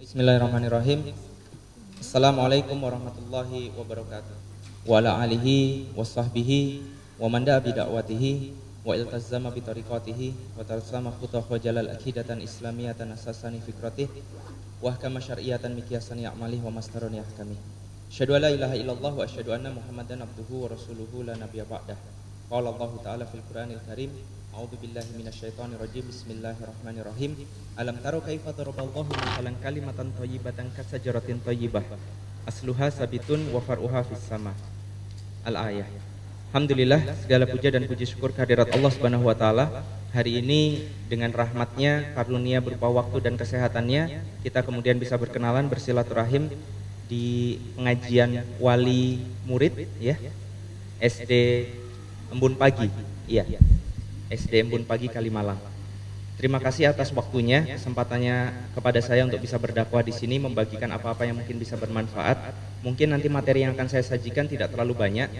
Bismillahirrahmanirrahim. Assalamualaikum warahmatullahi wabarakatuh. Wa ala alihi wa sahbihi wa man da'a bi da'watihi wa iltazama bi tariqatihi wa tarsama khutwa jalal akidatan islamiyatan asasani fikratihi wa ahkama syar'iyatan miqyasan ya'malih wa mastarun yahkamih. Asyhadu an la ilaha illallah wa asyhadu anna Muhammadan abduhu wa rasuluhu la nabiyya ba'dah. Qala Allah ta'ala fil Qur'anil Karim, a'udzu billahi minasyaitonir rajim. Bismillahirrahmanirrahim. Alam taro kaifa daraballahu mathalan kalimatan thayyibatan kasajaratin thayyibah asluha sabitun wa far'uha fis sama. Al-ayah. Alhamdulillah, segala puja dan puji syukur kehadirat Allah Subhanahu wa taala. Hari ini dengan rahmatnya, karunia berupa waktu dan kesehatannya, kita kemudian bisa berkenalan, bersilaturahim di pengajian wali murid ya. SD Embun Pagi. Iya. SD Embun Pagi Kalimalang. Terima kasih atas waktunya, kesempatannya kepada saya untuk bisa berdakwah di sini, membagikan apa-apa yang mungkin bisa bermanfaat. Mungkin nanti materi yang akan saya sajikan tidak terlalu banyak,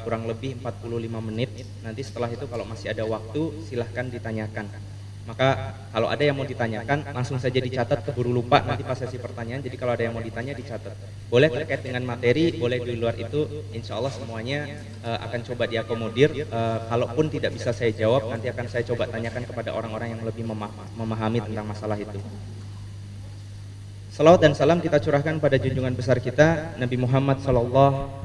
kurang lebih 45 menit. Nanti setelah itu kalau masih ada waktu, silahkan ditanyakan. Maka kalau ada yang mau ditanyakan, langsung saja dicatat, keburu lupa nanti pas sesi pertanyaan. Jadi kalau ada yang mau ditanya, dicatat. Boleh terkait dengan materi, boleh di luar itu, insya Allah semuanya akan coba diakomodir. Kalaupun tidak bisa saya jawab, nanti akan saya coba tanyakan kepada orang-orang yang lebih memahami tentang masalah itu. Salawat dan salam kita curahkan pada junjungan besar kita, Nabi Muhammad SAW,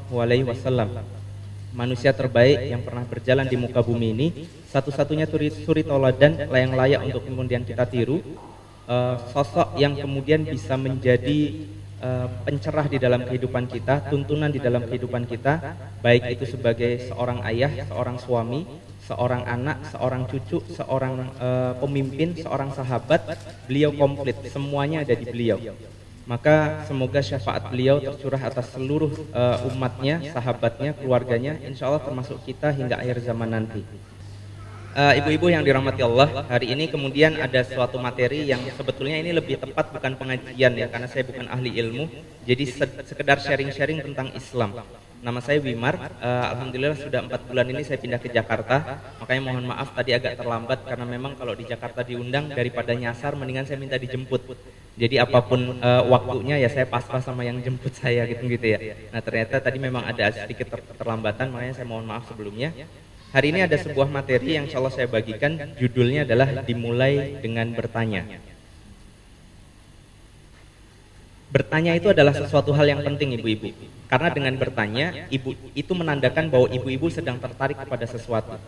manusia terbaik yang pernah berjalan di muka bumi ini, satu-satunya suri tauladan yang layak untuk kemudian kita tiru, sosok yang kemudian bisa menjadi pencerah di dalam kehidupan kita, tuntunan di dalam kehidupan kita, baik itu sebagai seorang ayah, seorang suami, seorang anak, seorang cucu, seorang pemimpin, seorang sahabat. Beliau komplit, semuanya ada di beliau. Maka semoga syafaat beliau tercurah atas seluruh umatnya, sahabatnya, keluarganya, insya Allah termasuk kita hingga akhir zaman nanti. Ibu-ibu yang dirahmati Allah, hari ini kemudian ada suatu materi yang sebetulnya ini lebih tepat bukan pengajian ya, karena saya bukan ahli ilmu, jadi sekedar sharing-sharing tentang Islam. Nama saya Wimar, alhamdulillah sudah 4 bulan ini saya pindah ke Jakarta, makanya mohon maaf tadi agak terlambat karena memang kalau di Jakarta diundang daripada nyasar mendingan saya minta dijemput. Jadi apapun waktunya ya saya pasrah sama yang jemput saya gitu ya. Nah ternyata tadi memang ada sedikit keterlambatan, makanya saya mohon maaf sebelumnya. Hari ini ada sebuah materi yang insya Allah saya bagikan, judulnya adalah dimulai dengan bertanya. Bertanya itu adalah sesuatu hal yang penting ibu-ibu, karena dengan bertanya ibu itu menandakan bahwa ibu-ibu sedang tertarik kepada sesuatu.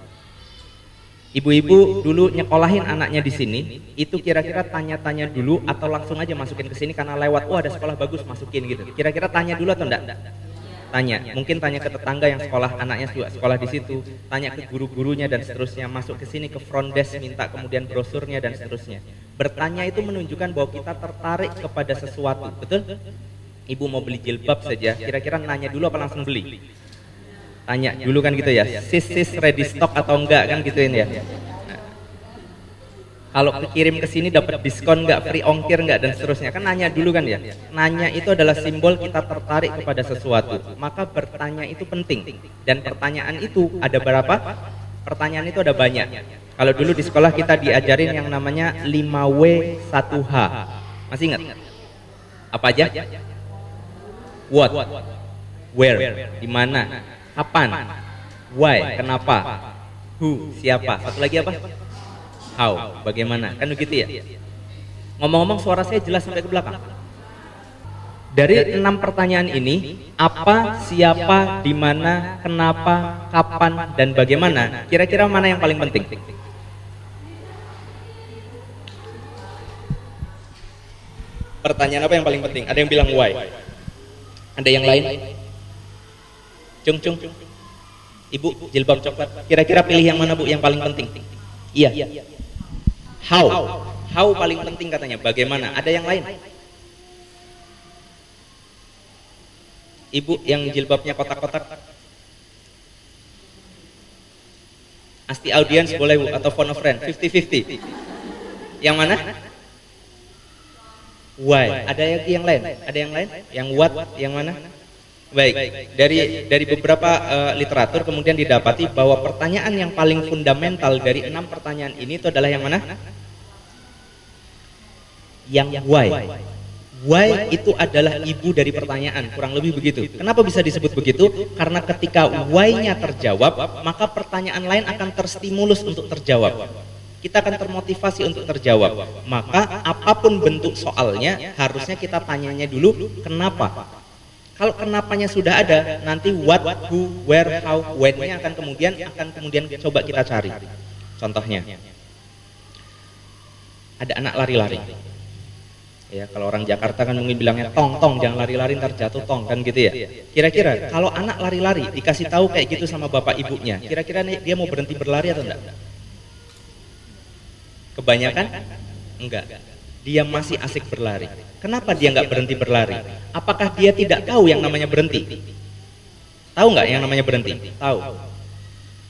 Ibu-ibu dulu nyekolahin anaknya di sini, itu kira-kira tanya-tanya dulu atau langsung aja masukin ke sini karena lewat, ada sekolah bagus masukin gitu. Kira-kira tanya dulu atau enggak? Tanya, mungkin tanya ke tetangga yang sekolah, anaknya juga sekolah di situ, tanya ke guru-gurunya dan seterusnya, masuk ke sini ke front desk minta kemudian brosurnya dan seterusnya. Bertanya itu menunjukkan bahwa kita tertarik kepada sesuatu, betul? Ibu mau beli jilbab saja, kira-kira nanya dulu apa langsung beli? Tanya dulu kan gitu ya, sis ready stock atau enggak kan gituin ya. Nah, kalau kirim ke sini dapat diskon enggak, free ongkir enggak dan seterusnya, kan nanya dulu kan ya. Nanya itu adalah simbol kita tertarik kepada sesuatu. Maka bertanya itu penting. Dan pertanyaan itu ada berapa? Pertanyaan itu ada banyak. Kalau dulu di sekolah kita diajarin yang namanya 5W 1H. Masih ingat? Apa aja? What? Where? Di mana? Kapan? Why? Kenapa? Who? Siapa? Satu lagi apa? How? Bagaimana? Kan begitu ya? Ngomong-ngomong suara saya jelas sampai ke belakang. Dari 6 pertanyaan ini, apa, siapa, di mana, kenapa, kapan, dan bagaimana? Kira-kira mana yang paling penting? Pertanyaan apa yang paling penting? Ada yang bilang why? Ada yang lain? Cung. Ibu, jilbab coklat. Kira-kira pilih yang mana Bu yang paling penting? Iya. How? How paling penting katanya. Bagaimana? Ada yang lain? Ibu yang jilbabnya kotak-kotak. Asti audience boleh Bu atau phone a friend. 50-50. Yang mana? Why? Ada yang lain? Ada yang lain? Yang what? Yang mana? Baik, dari beberapa literatur kemudian didapati bahwa pertanyaan yang paling fundamental dari 6 pertanyaan ini itu adalah yang mana? Yang why. Why itu adalah ibu dari pertanyaan, kurang lebih begitu. Kenapa bisa disebut begitu? Karena ketika why-nya terjawab, maka pertanyaan lain akan terstimulus untuk terjawab. Kita akan termotivasi untuk terjawab. Maka apapun bentuk soalnya, harusnya kita tanyanya dulu kenapa. Kalau kenapanya sudah ada, nanti what, who, where, how, when-nya akan kemudian coba kita cari. Contohnya, ada anak lari-lari. Ya, kalau orang Jakarta kan mungkin bilangnya tong jangan lari-lari ntar jatuh tong kan gitu ya. Kira-kira kalau anak lari-lari dikasih tahu kayak gitu sama bapak ibunya, kira-kira dia mau berhenti berlari atau enggak? Kebanyakan enggak. Dia masih asik berlari. Kenapa dia enggak berhenti berlari? Apakah dia tidak tahu yang namanya berhenti? Tahu enggak yang namanya berhenti? Tahu.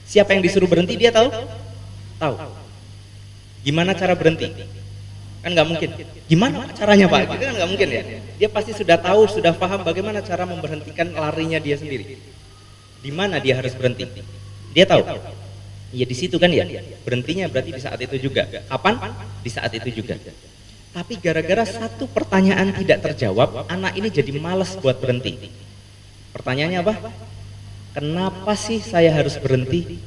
Siapa yang disuruh berhenti dia tahu? Tahu. Gimana cara berhenti? Kan nggak mungkin. Gimana caranya Pak? Itu kan nggak mungkin ya. Dia pasti sudah tahu, sudah paham bagaimana cara memberhentikan larinya dia sendiri. Di mana dia harus berhenti? Dia tahu. Ya di situ kan ya. Berhentinya berarti di saat itu juga. Kapan? Di saat itu juga. Tapi gara-gara satu pertanyaan tidak terjawab, anak ini jadi malas buat berhenti. Pertanyaannya apa? Kenapa sih saya harus berhenti?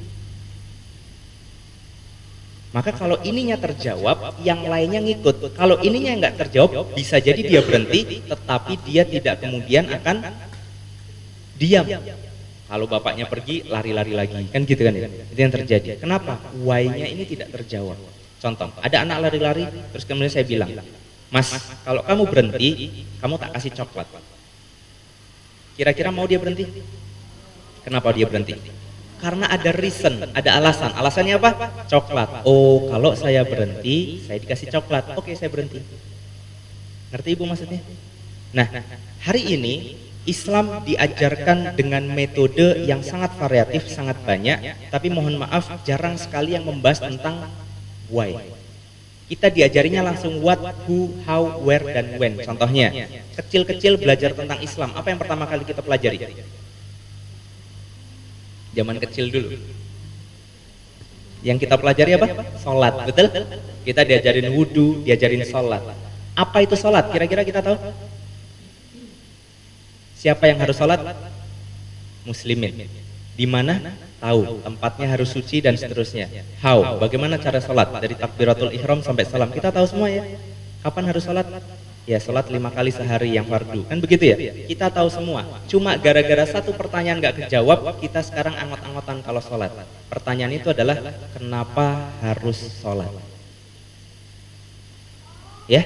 Maka kalau ininya terjawab, yang lainnya ngikut. Kalau ininya nggak terjawab, bisa jadi dia berhenti, tetapi dia tidak kemudian akan diam. Kalau bapaknya pergi, lari-lari lagi. Kan gitu kan ya? Itu yang terjadi. Kenapa? Why-nya ini tidak terjawab. Contoh, ada anak lari-lari, terus kemudian saya bilang, Mas, kalau kamu berhenti, kamu tak kasih coklat. Kira-kira mau dia berhenti? Kenapa dia berhenti? Karena ada reason, ada alasan. Alasannya apa? Coklat. Oh, kalau saya berhenti, saya dikasih coklat. Oke, saya berhenti. Ngerti Ibu maksudnya? Nah, hari ini Islam diajarkan dengan metode yang sangat variatif, sangat banyak. Tapi mohon maaf, jarang sekali yang membahas tentang why. Kita diajarinya langsung what, who, how, where, dan when. Contohnya, kecil-kecil belajar tentang Islam. Apa yang pertama kali kita pelajari? Zaman kecil dulu. Yang kita pelajari apa? Sholat, betul? Kita diajarin wudhu, diajarin sholat. Apa itu sholat? Kira-kira kita tahu? Siapa yang harus sholat? Muslimin. Di mana? Tahu. Tempatnya harus suci dan seterusnya. How? Bagaimana cara sholat? Dari takbiratul ihram sampai salam. Kita tahu semua ya. Kapan harus sholat? Ya sholat 5 kali sehari yang fardu. Kan begitu ya? Kita tahu semua. Cuma gara-gara satu pertanyaan gak kejawab, kita sekarang angot-angotan kalau sholat. Pertanyaan itu adalah, kenapa harus sholat? Ya?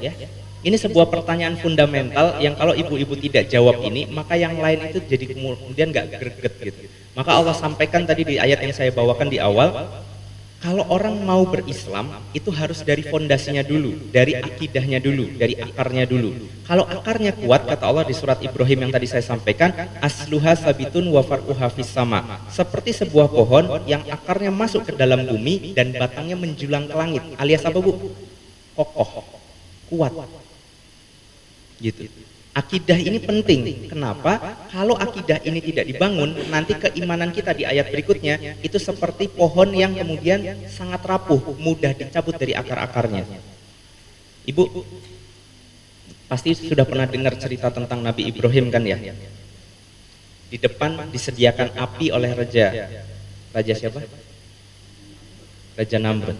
Ini sebuah pertanyaan fundamental yang kalau ibu-ibu tidak jawab ini, maka yang lain itu jadi kemudian gak greget gitu. Maka Allah sampaikan tadi di ayat yang saya bawakan di awal, kalau orang mau berislam, itu harus dari fondasinya dulu, dari akidahnya dulu, dari akarnya dulu. Kalau akarnya kuat, kata Allah di surat Ibrahim yang tadi saya sampaikan, asluha sabitun wa far'uha fis sama. Seperti sebuah pohon yang akarnya masuk ke dalam bumi dan batangnya menjulang ke langit. Alias apa Bu? Kokoh, kuat. Gitu. Akidah ini penting. Kenapa? Kalau akidah ini tidak dibangun, nanti keimanan kita di ayat berikutnya itu seperti pohon yang kemudian sangat rapuh, mudah dicabut dari akar-akarnya. Ibu pasti sudah pernah dengar cerita tentang Nabi Ibrahim kan ya? Di depan disediakan api oleh Raja siapa? Raja Namrud.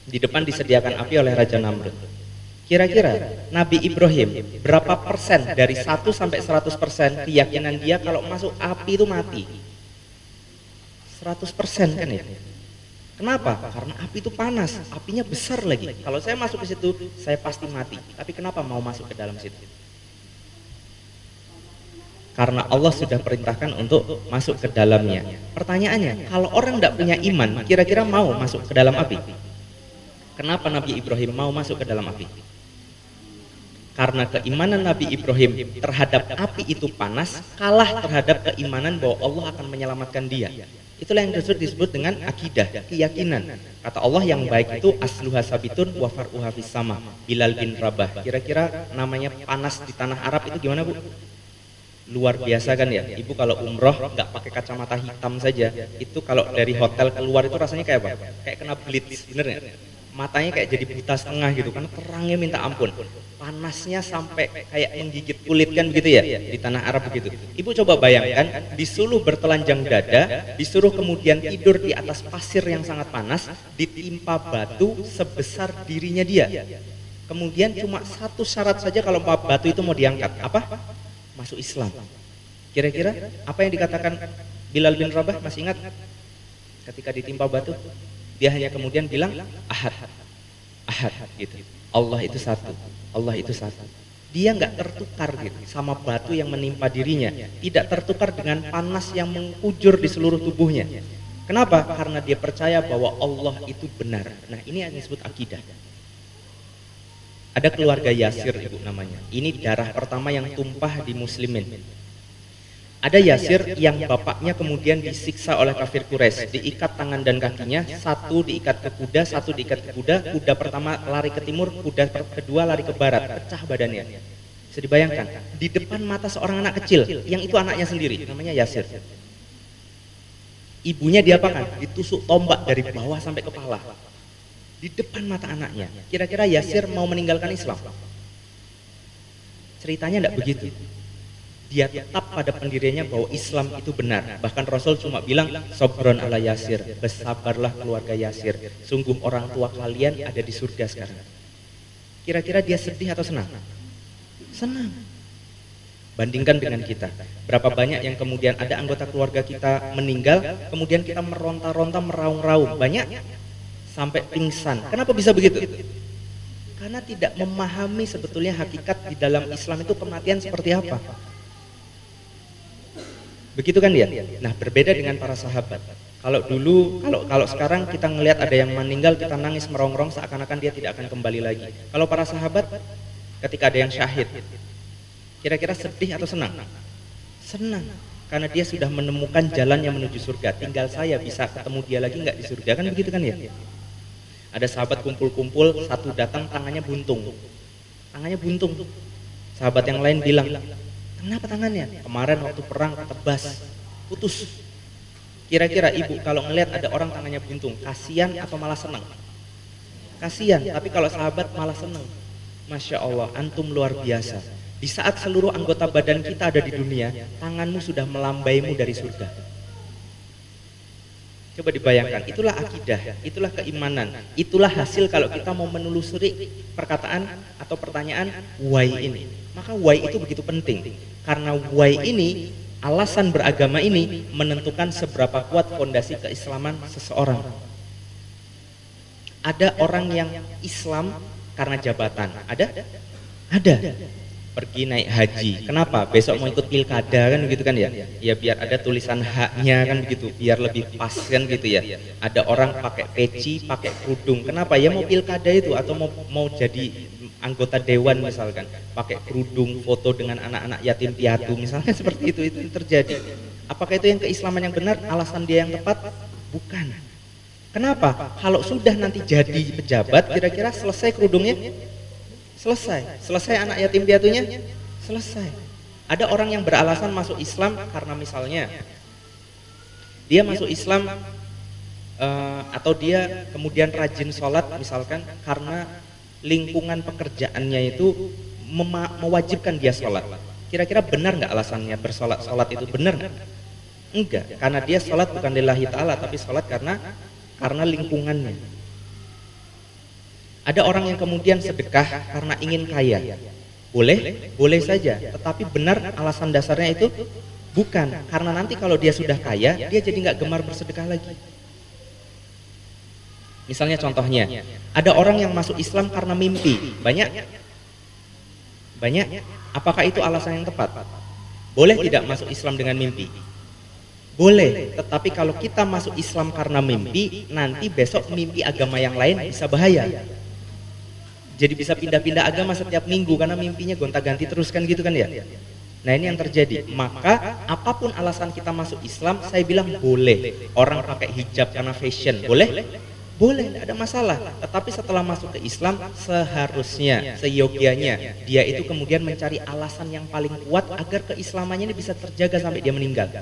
Di depan disediakan api oleh Raja Namrud. Kira-kira Nabi Ibrahim berapa persen dari 1 sampai 100% keyakinan dia kalau masuk api itu mati? 100% kan ya? Kenapa? Karena api itu panas, apinya besar lagi. Kalau saya masuk ke situ, saya pasti mati. Tapi kenapa mau masuk ke dalam situ? Karena Allah sudah perintahkan untuk masuk ke dalamnya. Pertanyaannya, kalau orang tidak punya iman, kira-kira mau masuk ke dalam api? Kenapa Nabi Ibrahim mau masuk ke dalam api? Karena keimanan Nabi Ibrahim terhadap api itu panas, kalah terhadap keimanan bahwa Allah akan menyelamatkan dia. Itulah yang disebut dengan akidah, keyakinan. Kata Allah yang baik itu asluha sabitun wa far'uha fis sama. Bilal bin Rabah. Kira-kira namanya panas di tanah Arab itu gimana Bu? Luar biasa kan ya. Ibu kalau umroh nggak pakai kacamata hitam saja, itu kalau dari hotel keluar itu rasanya kayak apa? Kayak kena blitz, bener nggak? matanya kayak jadi buta setengah gitu karena terangnya minta ampun, panasnya sampai kayak menggigit kulit kan begitu ya di tanah Arab begitu. Ibu coba bayangkan, disuruh bertelanjang dada, disuruh kemudian tidur di atas pasir yang sangat panas, ditimpa batu sebesar dirinya dia. Kemudian cuma satu syarat saja kalau batu itu mau diangkat, apa? Masuk Islam. Kira-kira apa yang dikatakan Bilal bin Rabah, masih ingat? Ketika ditimpa batu, dia hanya kemudian bilang ahad, ahad gitu. Allah itu satu, Allah itu satu. Dia nggak tertukar gitu sama batu yang menimpa dirinya, tidak tertukar dengan panas yang mengujur di seluruh tubuhnya. Kenapa? Karena dia percaya bahwa Allah itu benar. Nah, ini yang disebut akidah. Ada keluarga Yasir, ibu namanya. Ini darah pertama yang tumpah di muslimin. Ada Yasir yang bapaknya kemudian disiksa oleh kafir Quraisy, diikat tangan dan kakinya, satu diikat ke kuda, satu diikat ke kuda. Kuda pertama lari ke timur, kuda kedua lari ke barat, pecah badannya. Bisa dibayangkan, di depan mata seorang anak kecil, yang itu anaknya sendiri, namanya Yasir. Ibunya diapakan? Ditusuk tombak dari bawah sampai kepala. Di depan mata anaknya. Kira-kira Yasir mau meninggalkan Islam? Ceritanya tidak begitu. Dia tetap pada pendiriannya bahwa Islam itu benar. Bahkan Rasul cuma bilang, Sobron ala Yasir, bersabarlah keluarga Yasir, sungguh orang tua kalian ada di surga sekarang. Kira-kira dia sedih atau senang? Senang. Bandingkan dengan kita, berapa banyak yang kemudian ada anggota keluarga kita meninggal, kemudian kita meronta-ronta, meraung-raung, banyak sampai pingsan. Kenapa bisa begitu? Karena tidak memahami sebetulnya hakikat di dalam Islam itu kematian seperti apa. Begitu kan dia? Nah, berbeda dengan para sahabat. Kalau dulu, kalau sekarang kita ngelihat ada yang meninggal, kita nangis merongrong seakan-akan dia tidak akan kembali lagi. Kalau para sahabat, ketika ada yang syahid, kira-kira sedih atau senang? Senang, karena dia sudah menemukan jalan yang menuju surga. Tinggal saya bisa ketemu dia lagi nggak di surga, kan begitu kan ya? Ada sahabat kumpul-kumpul, satu datang tangannya buntung. Tangannya buntung. Sahabat yang lain bilang, kenapa tangannya? Kemarin waktu perang tebas, putus. Kira-kira ibu kalau ngelihat ada orang tangannya buntung, kasihan atau malah senang? Kasihan, tapi kalau sahabat malah senang. Masya Allah, antum luar biasa. Di saat seluruh anggota badan kita ada di dunia, tanganmu sudah melambaimu dari surga. Coba dibayangkan, itulah akidah, itulah keimanan, itulah hasil kalau kita mau menelusuri perkataan atau pertanyaan why ini. Maka why itu begitu penting, karena why ini, alasan beragama ini menentukan seberapa kuat fondasi keislaman seseorang. Ada orang yang Islam karena jabatan, ada? Pergi naik haji. Kenapa? Besok mau ikut pilkada kan begitu kan ya? Ya biar ada tulisan haknya kan begitu, biar lebih pas kan gitu ya. Ada orang pakai peci, pakai kerudung. Kenapa? Ya mau pilkada itu atau mau jadi anggota dewan misalkan, pakai kerudung, foto dengan anak-anak yatim piatu misalnya seperti itu terjadi. Apakah itu yang keislaman yang benar? Alasan dia yang tepat? Bukan. Kenapa? Kalau sudah nanti jadi pejabat, kira-kira selesai kerudungnya? Selesai anak yatim piatunya? Selesai. Ada orang yang beralasan masuk Islam karena misalnya dia masuk Islam atau dia kemudian rajin sholat misalkan karena lingkungan pekerjaannya itu mewajibkan dia sholat. Kira-kira benar nggak alasannya sholat itu benar nggak? Enggak, karena dia sholat bukan lillahi ta'ala tapi sholat karena lingkungannya. Ada orang yang kemudian sedekah karena ingin kaya. Boleh saja, tetapi benar alasan dasarnya itu bukan, karena nanti kalau dia sudah kaya, dia jadi nggak gemar bersedekah lagi. Misalnya contohnya, ada orang yang masuk Islam karena mimpi. Banyak. Apakah itu alasan yang tepat? Boleh tidak masuk Islam dengan mimpi? Boleh, tetapi kalau kita masuk Islam karena mimpi, nanti besok mimpi agama yang lain bisa bahaya. Jadi bisa pindah-pindah agama setiap minggu karena mimpinya gonta-ganti terus kan gitu kan ya. Nah ini yang terjadi. Maka apapun alasan kita masuk Islam, saya bilang boleh. Orang pakai hijab karena fashion, boleh? Boleh, tidak ada masalah. Tetapi setelah masuk ke Islam, seharusnya, seyogianya, dia itu kemudian mencari alasan yang paling kuat agar keislamannya ini bisa terjaga sampai dia meninggal.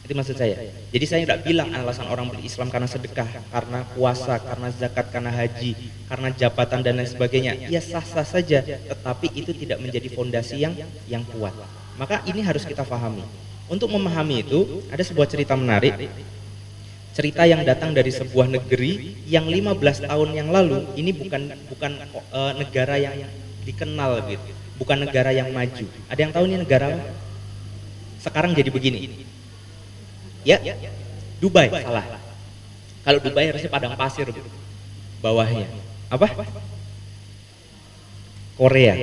Itu maksud saya. Jadi saya tidak bilang alasan orang berislam karena sedekah, karena puasa, karena zakat, karena haji, karena jabatan dan lain sebagainya. Ya sah-sah saja, tetapi itu tidak menjadi fondasi yang kuat. Maka ini harus kita pahami. Untuk memahami itu, ada sebuah cerita menarik. Cerita yang datang dari sebuah negeri yang 15 tahun yang lalu, ini bukan negara yang dikenal gitu. Bukan negara yang maju. Ada yang tahu ini negara apa? Sekarang jadi begini. Ya, Dubai salah. Kalau Dubai harusnya padang pasir bawahnya. Apa? Korea.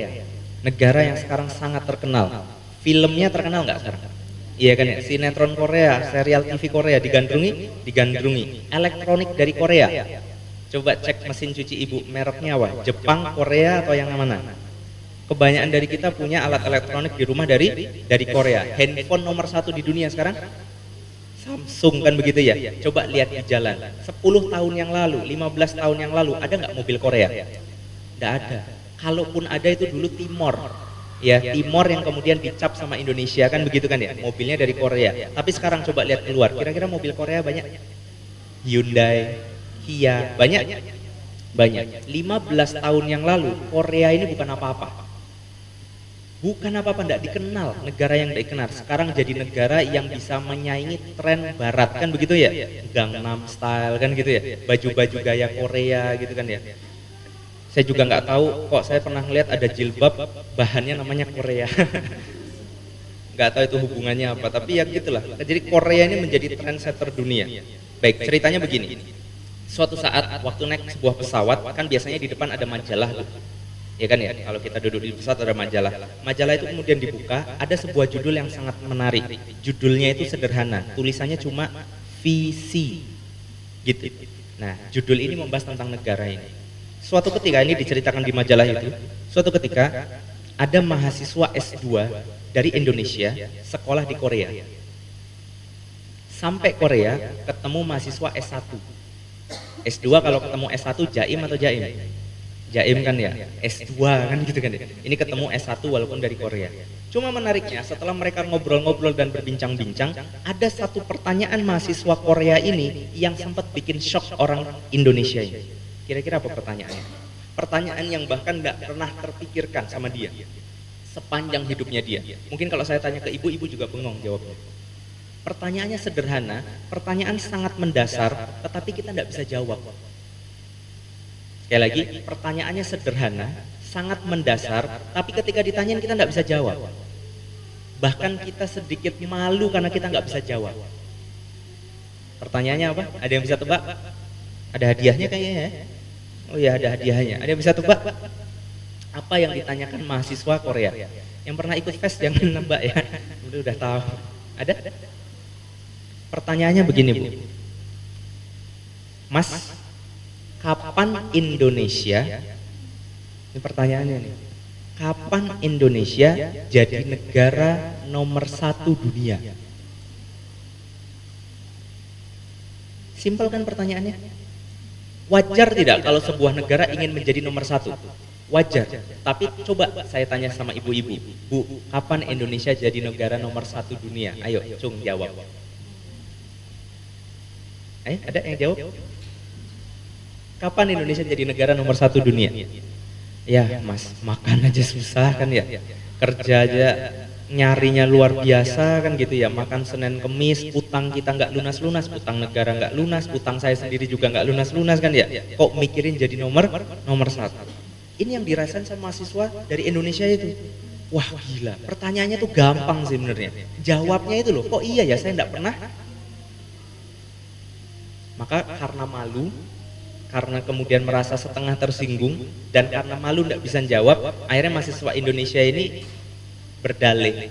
Negara yang sekarang sangat terkenal. Filmnya terkenal nggak sekarang? Iya kan ya, sinetron Korea, serial TV Korea digandrungi. Elektronik dari Korea. Coba cek mesin cuci ibu, mereknya apa? Jepang, Korea atau yang mana? Kebanyakan dari kita punya alat elektronik di rumah dari Korea. Handphone nomor 1 di dunia sekarang Samsung kan begitu ya. Coba lihat di jalan 10 tahun yang lalu, 15 tahun yang lalu, ada nggak mobil Korea? Nggak ada. Kalaupun ada itu dulu Timor. Ya, Timor yang kemudian dicap sama Indonesia kan begitu kan ya. Mobilnya dari Korea. Tapi sekarang coba lihat keluar. Kira-kira mobil Korea banyak? Hyundai, Kia, banyak? Banyak. 15 tahun yang lalu Korea ini bukan apa-apa. Bukan apa-apa, tidak dikenal, negara yang tidak dikenal. Sekarang jadi negara yang bisa menyaingi tren barat, kan begitu ya? Gangnam Style, kan gitu ya? Baju-baju gaya Korea, gitu kan ya? Saya juga nggak tahu, kok saya pernah lihat ada jilbab, bahannya namanya Korea. Nggak tahu itu hubungannya apa, tapi ya gitulah. Jadi Korea ini menjadi trendsetter dunia. Baik, ceritanya begini. Suatu saat, waktu naik sebuah pesawat, kan biasanya di depan ada majalah tuh. Ya kan ya, kalau kita duduk di pesawat ada majalah. Majalah itu kemudian dibuka, ada sebuah judul yang sangat menarik. Judulnya itu sederhana, tulisannya cuma visi gitu. Nah, judul ini membahas tentang negara ini. Suatu ketika, ini diceritakan di majalah itu, suatu ketika ada mahasiswa S2 dari Indonesia sekolah di Korea. Sampai Korea ketemu mahasiswa S1. S2 kalau ketemu S1 jaim atau jaim? Jaim kan ya, S2 kan gitu kan ya. Ini ketemu S1 walaupun dari Korea. Cuma menariknya setelah mereka ngobrol-ngobrol dan berbincang-bincang, ada satu pertanyaan mahasiswa Korea ini yang sempat bikin shock orang Indonesia ini. Kira-kira apa pertanyaannya? Pertanyaan yang bahkan gak pernah terpikirkan sama dia sepanjang hidupnya dia. Mungkin kalau saya tanya ke ibu, ibu juga bengong jawabnya. Pertanyaannya sederhana, pertanyaan sangat mendasar, tetapi kita gak bisa jawab. Sekali lagi, pertanyaannya sederhana, sangat mendasar, tapi ketika ditanyain kita nggak bisa jawab. Bahkan kita sedikit malu karena kita nggak bisa jawab. Pertanyaannya apa? Ada yang bisa tebak? Ada hadiahnya kayaknya ya? Oh ya, ada hadiahnya. Ada yang bisa tebak? Apa yang ditanyakan mahasiswa Korea? Yang pernah ikut fest jangan nebak ya. Udah tahu. Ada? Pertanyaannya begini, Bu. Mas, kapan Indonesia, ini pertanyaannya nih, kapan Indonesia jadi negara nomor 1 dunia? Simpel kan pertanyaannya? Wajar tidak kalau sebuah negara ingin menjadi nomor 1? Wajar. Tapi coba saya tanya sama ibu-ibu, Bu, kapan Indonesia jadi negara nomor 1 dunia? Ayo, Cung jawab. Ada yang jawab? Kapan Indonesia jadi negara nomor 1 dunia? Ya Mas, makan aja susah kan ya, kerja aja nyarinya luar biasa kan gitu ya, makan Senin Kemis, utang kita nggak lunas-lunas, utang negara nggak lunas, utang saya sendiri juga nggak lunas-lunas kan ya, kok mikirin jadi nomor 1? Ini yang dirasain sama mahasiswa dari Indonesia itu. Wah gila, pertanyaannya tuh gampang sih sebenarnya, jawabnya itu loh, kok iya ya saya nggak pernah. Maka karena malu, karena kemudian merasa setengah tersinggung, dan karena malu tidak bisa jawab, akhirnya mahasiswa Indonesia ini berdalih,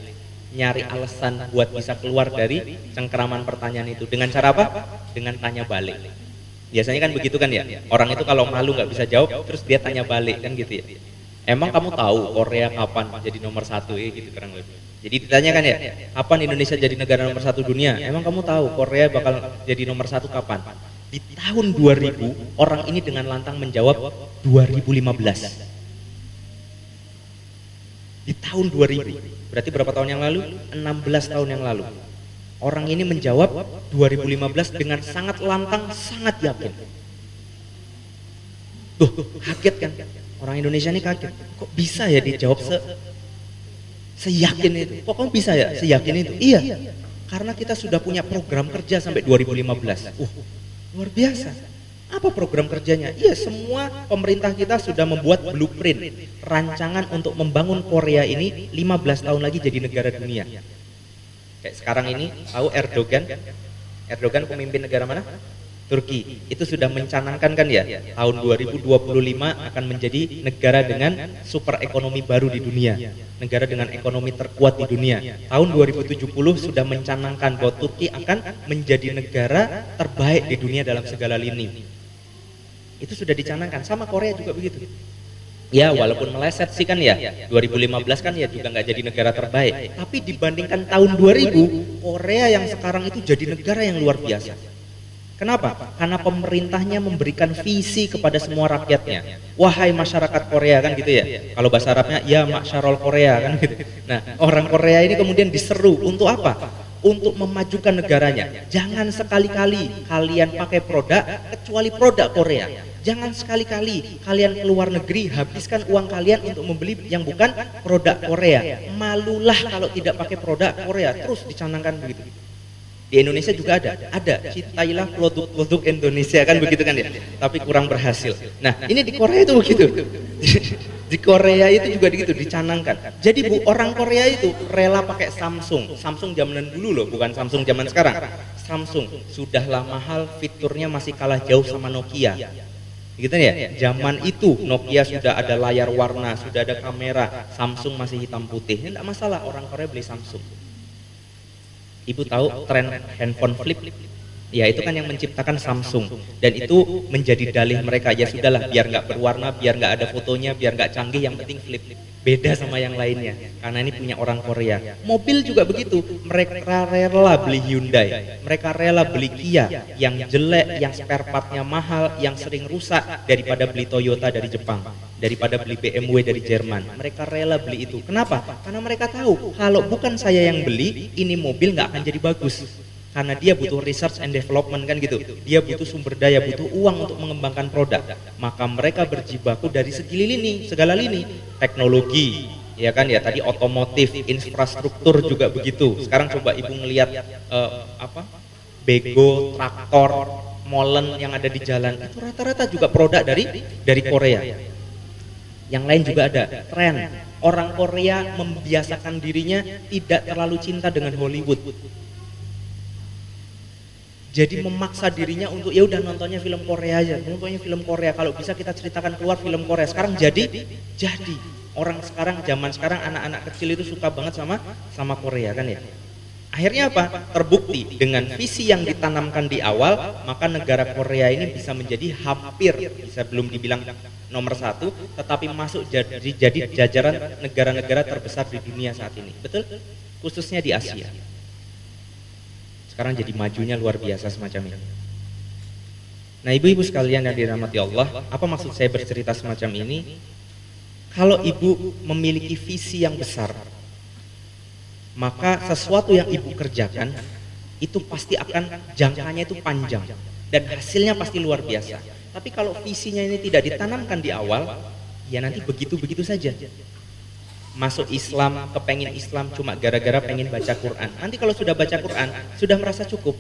nyari alasan buat bisa keluar dari cengkeraman pertanyaan itu. Dengan cara apa? Dengan tanya balik. Biasanya kan begitu kan ya, orang itu kalau malu nggak bisa jawab, terus dia tanya balik kan gitu ya. Emang kamu tahu Korea kapan jadi nomor 1 gitu kurang lebih. Jadi ditanyakan ya, kapan Indonesia jadi negara nomor 1 dunia? Emang kamu tahu Korea bakal jadi nomor 1 kapan? Di tahun 2000 orang ini dengan lantang menjawab 2015. Di tahun 2000, berarti berapa tahun yang lalu? 16 tahun yang lalu. Orang ini menjawab 2015 dengan sangat lantang, sangat yakin. Tuh, kaget kan? Orang Indonesia ini kaget. Kok bisa ya dijawab seyakin itu? Kok kamu bisa ya seyakin itu? Iya, karena kita sudah punya program kerja sampai 2015. Luar biasa. Apa program kerjanya? Iya, semua pemerintah kita sudah membuat blueprint, rancangan untuk membangun Korea ini 15 tahun lagi jadi negara dunia. Kayak sekarang ini, tahu Erdogan pemimpin negara mana? Turki. Itu sudah mencanangkan kan ya, tahun 2025 akan menjadi negara dengan super ekonomi baru di dunia, negara dengan ekonomi terkuat di dunia. Tahun 2070 sudah mencanangkan bahwa Turki akan menjadi negara terbaik di dunia dalam segala lini. Itu sudah dicanangkan. Sama Korea juga begitu. Ya, walaupun meleset sih kan ya, 2015 kan ya juga nggak jadi negara terbaik. Tapi dibandingkan tahun 2000, Korea yang sekarang itu jadi negara yang luar biasa. Kenapa? Karena pemerintahnya memberikan visi kepada semua rakyatnya. Wahai masyarakat Korea, kan gitu ya. Kalau bahasa Arabnya, ya masyarol Korea, kan gitu. Nah, orang Korea ini kemudian diseru untuk apa? Untuk memajukan negaranya. Jangan sekali-kali kalian pakai produk kecuali produk Korea. Jangan sekali-kali kalian keluar negeri habiskan uang kalian untuk membeli yang bukan produk Korea. Malulah kalau tidak pakai produk Korea. Terus dicanangkan begitu. Di Indonesia juga ada. Cintailah produk Indonesia, kan begitu kan ya. Tapi kurang berhasil. Nah, ini di Korea itu begitu. Di Korea itu juga begitu dicanangkan. Jadi orang Korea itu rela pakai Samsung. Samsung zaman dulu loh, bukan Samsung zaman sekarang. Samsung sudahlah mahal, fiturnya masih kalah jauh sama Nokia. Gitu ya, zaman itu Nokia sudah ada layar warna, sudah ada kamera, Samsung masih hitam putih. Ini tidak masalah, orang Korea beli Samsung. Ibu tahu tren handphone flip? Ya, itu kan yang menciptakan Samsung, dan itu menjadi dalih mereka. Ya sudahlah, biar nggak berwarna, biar nggak ada fotonya, biar nggak canggih, yang penting flip. Beda sama yang lainnya, karena ini punya orang Korea. Mobil juga begitu, mereka rela beli Hyundai, mereka rela beli Kia yang jelek, yang spare partnya mahal, yang sering rusak, daripada beli Toyota dari Jepang, daripada beli BMW dari Jerman. Mereka rela beli itu. Kenapa? Karena mereka tahu kalau bukan saya yang beli, ini mobil nggak akan jadi bagus. Karena dia butuh research and development, kan gitu. Dia butuh sumber daya, butuh uang untuk mengembangkan produk. Maka mereka berjibaku dari segala lini, teknologi, ya kan ya, tadi otomotif, infrastruktur juga begitu. Sekarang coba ibu ngelihat bego, traktor, molen yang ada di jalan, itu rata-rata juga produk dari Korea. Yang lain juga ada tren. Orang Korea membiasakan dirinya tidak terlalu cinta dengan Hollywood. Jadi memaksa dirinya untuk ya udah nontonnya film Korea aja, nontonnya film Korea. Kalau bisa kita ceritakan keluar film Korea. Sekarang jadi orang sekarang, zaman sekarang anak-anak kecil itu suka banget sama Korea, kan ya. Akhirnya apa? Terbukti dengan visi yang ditanamkan di awal, maka negara Korea ini bisa menjadi hampir, bisa belum dibilang nomor 1, tetapi masuk jadi jajaran negara-negara terbesar di dunia saat ini. Betul? Khususnya di Asia. Sekarang jadi majunya luar biasa semacam ini. Nah, ibu-ibu sekalian yang dirahmati Allah, apa maksud saya bercerita semacam ini? Kalau ibu memiliki visi yang besar, maka sesuatu yang ibu kerjakan itu pasti akan jangkanya itu panjang dan hasilnya pasti luar biasa. Tapi kalau visinya ini tidak ditanamkan di awal, ya nanti begitu-begitu saja. Masuk Islam, kepengen Islam cuma gara-gara pengen baca Quran. Nanti kalau sudah baca Quran, sudah merasa cukup.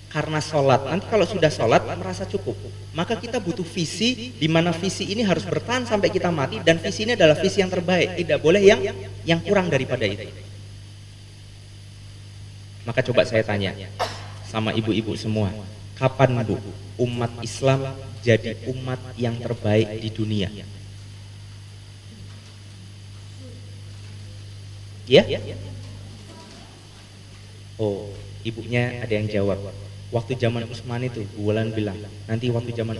Karena sholat, nanti kalau sudah sholat merasa cukup. Maka kita butuh visi, di mana visi ini harus bertahan sampai kita mati, dan visi ini adalah visi yang terbaik. Tidak boleh yang kurang daripada itu. Maka coba saya tanya sama ibu-ibu semua, kapan Bu umat Islam jadi umat yang terbaik di dunia? Ya? Oh, ibunya ada yang jawab. Waktu zaman Utsmani itu, Bulan bilang, nanti waktu zaman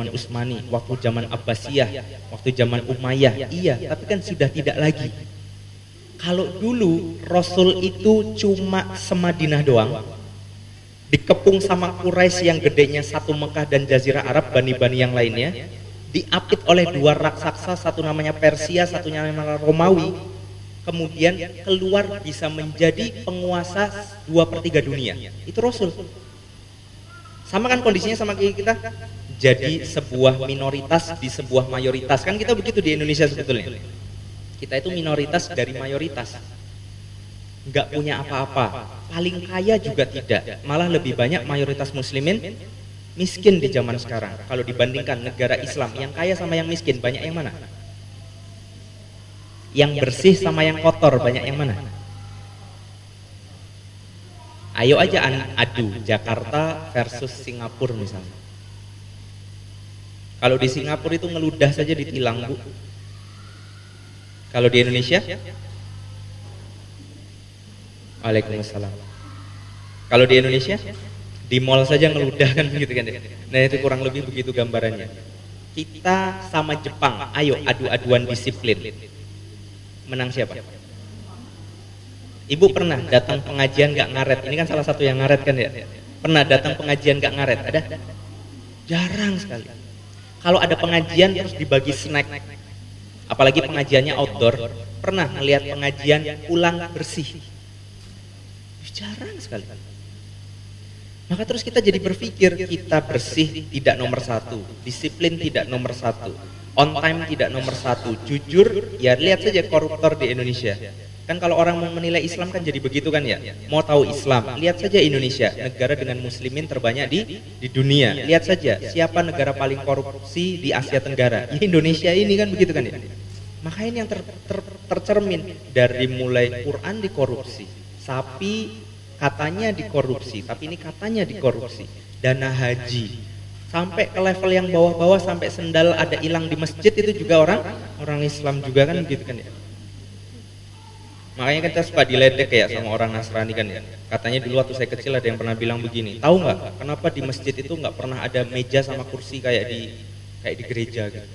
Utsmani, waktu zaman Abbasiyah, waktu zaman Umayyah. Iya, tapi kan sudah tidak lagi. Kalau dulu Rasul itu cuma semadinah doang, dikepung sama Quraisy yang gedenya satu Mekah dan Jazirah Arab, bani-bani yang lainnya, diapit oleh dua raksasa, satu namanya Persia, satunya namanya Romawi. kemudian keluar bisa menjadi penguasa 2/3 dunia. Itu Rasul. Sama kan kondisinya sama kita, jadi sebuah minoritas di sebuah mayoritas. Kan kita begitu di Indonesia sebetulnya. Kita itu minoritas dari mayoritas. Nggak punya apa-apa, paling kaya juga tidak, malah lebih banyak mayoritas muslimin miskin di zaman sekarang. Kalau dibandingkan negara Islam, yang kaya sama yang miskin, banyak yang mana? Yang bersih sama yang kotor, banyak yang mana? Ayo aja adu Jakarta versus Singapura misalnya. Kalau di Singapura itu ngeludah saja ditilang, Bu. Kalau di Indonesia? Waalaikumsalam. Kalau di Indonesia, di mall saja ngeludah kan gitu kan. Nah itu kurang lebih begitu gambarannya. Kita sama Jepang, ayo adu-aduan disiplin. Menang siapa? Ibu pernah datang pengajian gak ngaret? Ini kan salah satu yang ngaret kan ya. Pernah datang pengajian gak ngaret? Ada? Jarang sekali. Kalau ada pengajian terus dibagi snack, apalagi pengajiannya outdoor, pernah melihat pengajian pulang bersih? Jarang sekali. Maka terus kita jadi berpikir, kita bersih tidak nomor satu, disiplin tidak nomor satu, on time tidak nomor satu, jujur. Ya lihat saja koruptor di Indonesia. Kan kalau orang mau menilai Islam kan jadi begitu kan ya. Mau tahu Islam, lihat saja Indonesia, negara dengan muslimin terbanyak di dunia. Lihat saja siapa negara paling korupsi di Asia Tenggara. Ya Indonesia ini kan begitu kan ya. Maka ini yang tercermin dari mulai Quran dikorupsi, sapi katanya dikorupsi, tapi ini katanya dikorupsi, dana haji sampai ke level yang bawah-bawah, sampai sendal ada hilang di masjid, itu juga orang Islam juga kan gitu kan ya. Makanya kita suka diledek kayak sama orang Nasrani kan ya. Katanya dulu waktu saya kecil ada yang pernah bilang begini, tahu nggak kenapa di masjid itu nggak pernah ada meja sama kursi kayak di gereja gitu.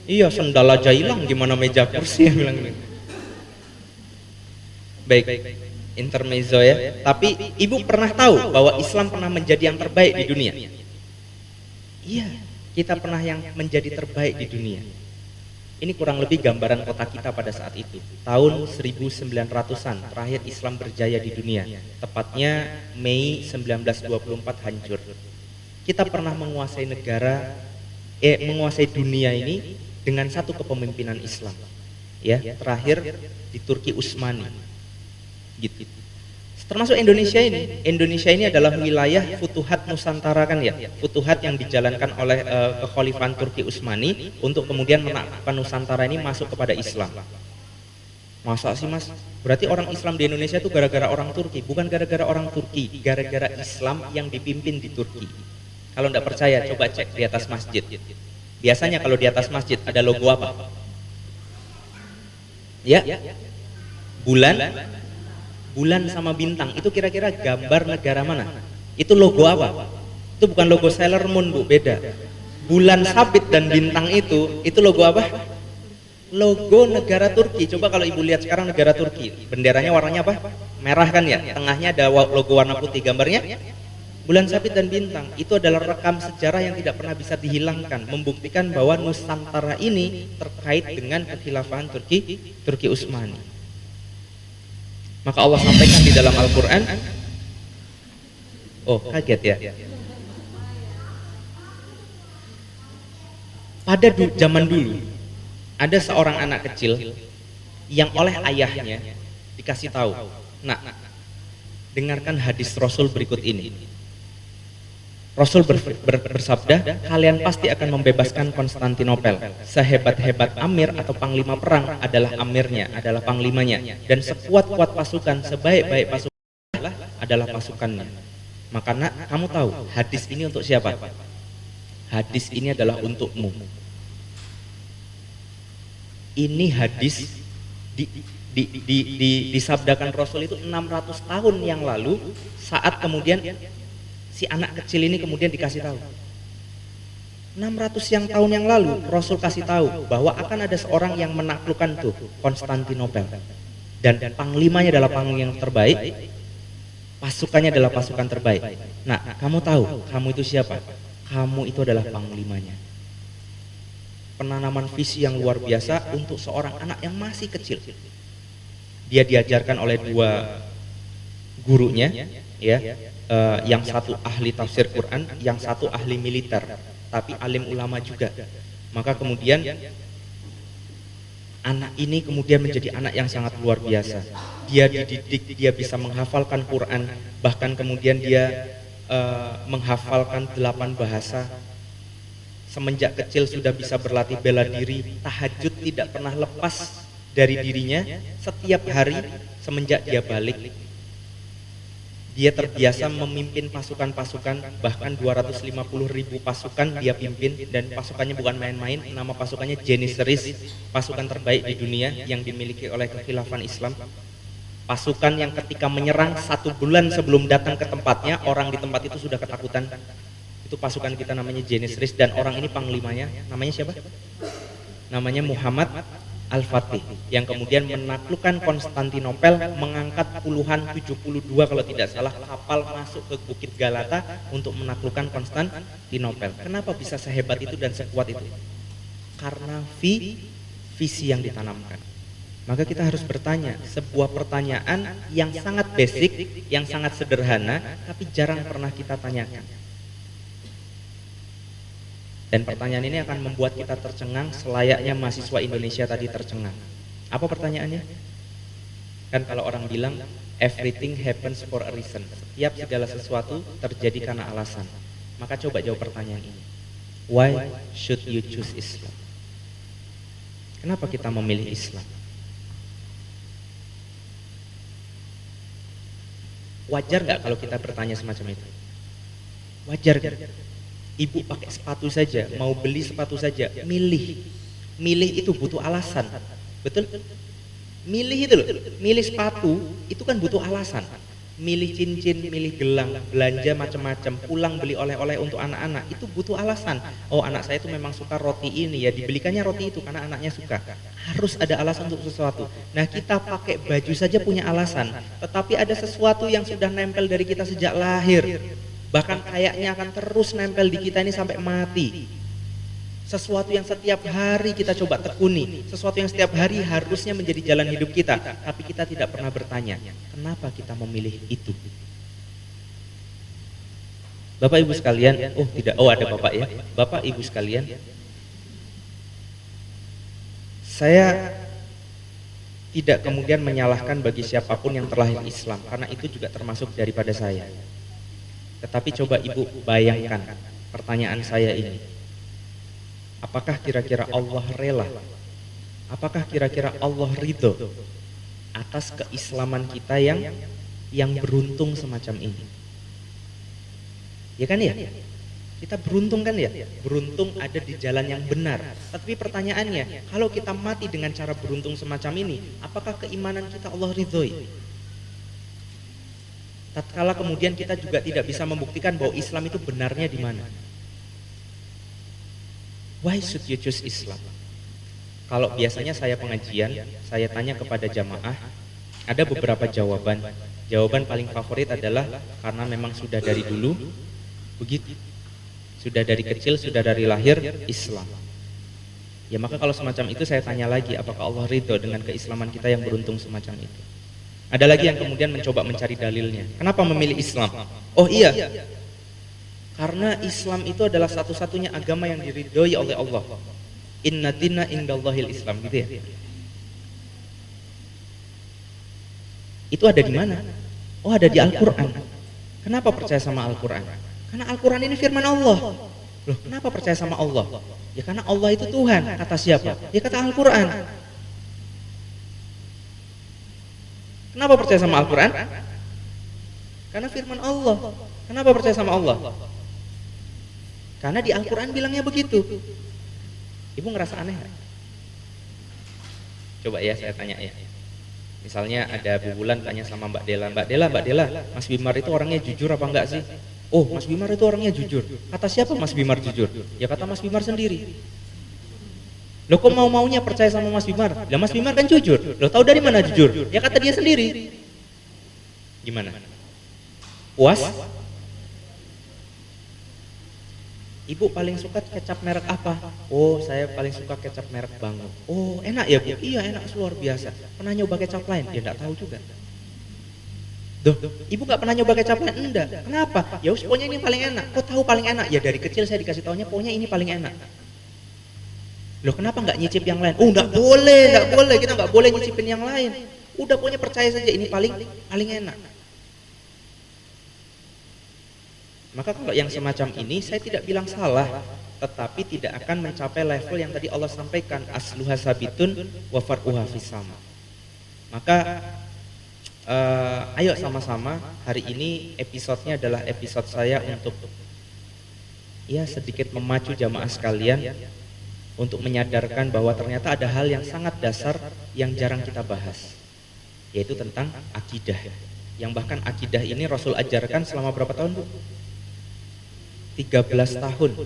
Iya, sendal aja hilang, gimana meja kursi, yang bilang gitu. Baik, intermezzo ya. Tapi ibu pernah tahu bahwa Islam pernah menjadi yang terbaik di dunia? Iya, kita pernah yang menjadi terbaik di dunia. Ini kurang lebih gambaran kota kita pada saat itu. Tahun 1900-an terakhir Islam berjaya di dunia. Tepatnya Mei 1924 hancur. Kita pernah menguasai menguasai dunia ini dengan satu kepemimpinan Islam. Ya, terakhir di Turki Utsmani. Gitu. Termasuk Indonesia ini. Indonesia ini adalah wilayah Futuhat Nusantara kan ya. Futuhat yang dijalankan oleh kekhalifahan Turki Utsmani untuk kemudian menaklukkan Nusantara ini masuk kepada Islam. Masa sih Mas? Berarti orang Islam di Indonesia itu gara-gara orang Turki, bukan gara-gara orang Turki, gara-gara Islam yang dipimpin di Turki. Kalau tidak percaya coba cek di atas masjid. Biasanya kalau di atas masjid ada logo apa? Ya. Bulan sama bintang, itu kira-kira gambar negara mana? Itu logo apa? Itu bukan logo Sailor Moon, Bu, beda. Bulan sabit dan bintang itu logo apa? Logo negara Turki. Coba kalau ibu lihat sekarang negara Turki, benderanya warnanya apa? Merah kan ya? Tengahnya ada logo warna putih, gambarnya bulan sabit dan bintang. Itu adalah rekam sejarah yang tidak pernah bisa dihilangkan, membuktikan bahwa Nusantara ini terkait dengan kekhilafahan Turki Utsmani. Maka Allah sampaikan di dalam Al-Quran. Oh, kaget ya. Pada zaman dulu ada seorang anak kecil yang oleh ayahnya dikasih tahu, "Nak, dengarkan hadis Rasul berikut ini." Rasul bersabda, "Kalian pasti akan membebaskan Konstantinopel. Sehebat-hebat amir atau panglima perang adalah amirnya, adalah panglimanya, dan sekuat-kuat pasukan, sebaik-baik pasukan adalah pasukannya." Maka nak, kamu tahu hadis ini untuk siapa? Hadis ini adalah untukmu. Ini hadis disabdakan Rasul itu 600 tahun yang lalu, saat kemudian si anak kecil ini kemudian dikasih tahu. 600 tahun yang lalu Rasul kasih tahu bahwa akan ada seorang yang menaklukkan tuh Konstantinopel, dan panglimanya adalah panglima yang terbaik, pasukannya adalah pasukan terbaik. Nah, kamu tahu kamu itu siapa? Kamu itu adalah panglimanya. penanaman visi yang luar biasa untuk seorang anak yang masih kecil. Dia diajarkan oleh dua gurunya, ya, yang satu ahli tafsir Quran, yang satu ahli militer, tapi alim ulama juga. Maka kemudian anak ini kemudian menjadi anak yang sangat luar biasa. Dia dididik, dia bisa menghafalkan Quran, bahkan kemudian dia menghafalkan 8 bahasa. Semenjak kecil sudah bisa berlatih bela diri, tahajud tidak pernah lepas dari dirinya. Setiap hari semenjak dia balik, dia terbiasa memimpin pasukan-pasukan, bahkan 250.000 pasukan dia pimpin, dan pasukannya bukan main-main. Nama pasukannya Janissaries, pasukan terbaik di dunia yang dimiliki oleh kekhilafan Islam. Pasukan yang ketika menyerang 1 bulan sebelum datang ke tempatnya, orang di tempat itu sudah ketakutan. Itu pasukan kita namanya Janissaries, dan orang ini panglimanya namanya siapa? Namanya Muhammad Al-Fatih, yang kemudian menaklukkan Konstantinopel, mengangkat puluhan 72 kalau tidak salah kapal masuk ke Bukit Galata untuk menaklukkan Konstantinopel. Kenapa bisa sehebat itu dan sekuat itu? Karena visi yang ditanamkan. Maka kita harus bertanya sebuah pertanyaan yang sangat basic, yang sangat sederhana, tapi jarang pernah kita tanyakan. Dan pertanyaan ini akan membuat kita tercengang selayaknya mahasiswa Indonesia tadi tercengang. Apa pertanyaannya? Kan kalau orang bilang everything happens for a reason. Setiap segala sesuatu terjadi karena alasan. Maka coba jawab pertanyaan ini. Why should you choose Islam? Kenapa kita memilih Islam? Wajar gak kalau kita bertanya semacam itu? Wajar gak? Ibu pakai sepatu saja, mau beli sepatu saja, milih itu butuh alasan, betul? Milih itu loh, milih sepatu itu kan butuh alasan. Milih cincin, milih gelang, belanja macam-macam, pulang beli oleh-oleh untuk anak-anak, itu butuh alasan. Oh, anak saya itu memang suka roti ini, ya dibelikannya roti itu karena anaknya suka. Harus ada alasan untuk sesuatu. Nah, kita pakai baju saja punya alasan, tetapi ada sesuatu yang sudah nempel dari kita sejak lahir. Bahkan kayaknya akan terus nempel di kita ini sampai mati. Sesuatu yang setiap hari kita coba tekuni, sesuatu yang setiap hari harusnya menjadi jalan hidup kita, tapi kita tidak pernah bertanya, kenapa kita memilih itu? Bapak Ibu sekalian, ada Bapak ya. Bapak Ibu sekalian, saya tidak kemudian menyalahkan bagi siapapun yang terlahir Islam, karena itu juga termasuk daripada saya. Tetapi coba Ibu bayangkan pertanyaan saya ini. Apakah kira-kira Allah rela? Apakah kira-kira Allah ridho atas keislaman kita yang beruntung semacam ini? Ya kan ya? Kita beruntung kan ya? Beruntung ada di jalan yang benar. Tapi pertanyaannya, kalau kita mati dengan cara beruntung semacam ini, apakah keimanan kita Allah ridhoi? Tatkala kemudian kita juga tidak bisa membuktikan bahwa Islam itu benarnya di mana. Why should you choose Islam? Kalau biasanya saya pengajian, saya tanya kepada jamaah, ada beberapa jawaban. Jawaban paling favorit adalah karena memang sudah dari dulu begitu. Sudah dari kecil, sudah dari lahir Islam. Ya maka kalau semacam itu saya tanya lagi, apakah Allah ridho dengan keislaman kita yang beruntung semacam itu? Ada lagi yang kemudian mencoba mencari dalilnya. Kenapa memilih Islam? Oh iya, karena Islam itu adalah satu-satunya agama yang diridhoi oleh Allah. Inna dina indallahil Islam, gitu ya. Itu ada di mana? Oh, ada di Al-Quran. Kenapa percaya sama Al-Quran? Karena Al-Quran ini firman Allah. Loh, kenapa percaya sama Allah? Ya karena Allah itu Tuhan. Kata siapa? Ya kata Al-Quran. Kenapa percaya sama Al-Quran? Karena firman Allah. Kenapa percaya sama Allah? Karena di Al-Quran bilangnya begitu. Ibu ngerasa aneh gak? Coba ya saya tanya ya. Misalnya ada Bu Bulan tanya sama Mbak Dela, Mbak Dela, Mas Bimar itu orangnya jujur apa enggak sih? Oh, Mas Bimar itu orangnya jujur. Kata siapa Mas Bimar jujur? Ya kata Mas Bimar sendiri. Loh kok mau-maunya percaya sama Mas Bimar? Lah Mas Bimar kan jujur. Loh tahu dari mana jujur? Ya kata dia sendiri. Gimana? Puas? Ibu paling suka kecap merek apa? Oh, saya paling suka kecap merek Bango. Oh, enak ya Bu? Iya, enak luar biasa. Pernah nyoba kecap lain? Ya enggak tahu juga. Duh, ibu nggak pernah nyoba kecap lain? Enggak. Kenapa? Ya pokoknya ini paling enak. Kok tahu paling enak? Ya dari kecil saya dikasih taunya pokoknya ini paling enak. Loh, kenapa nggak nyicip yang lain? Oh, nggak boleh. Kita nggak boleh nyicipin yang lain. Udah pokoknya percaya saja ini paling enak. Maka kalau yang semacam ini saya tidak bilang salah, tetapi tidak akan mencapai level yang tadi Allah sampaikan, asluha sabitun wa far'uha fis-sama. Maka ayo sama-sama hari ini episodenya adalah episode saya untuk ya sedikit memacu jamaah sekalian untuk menyadarkan bahwa ternyata ada hal yang sangat dasar yang jarang kita bahas, yaitu tentang akidah. Yang bahkan akidah ini Rasul ajarkan selama berapa tahun, Bu? 13 tahun.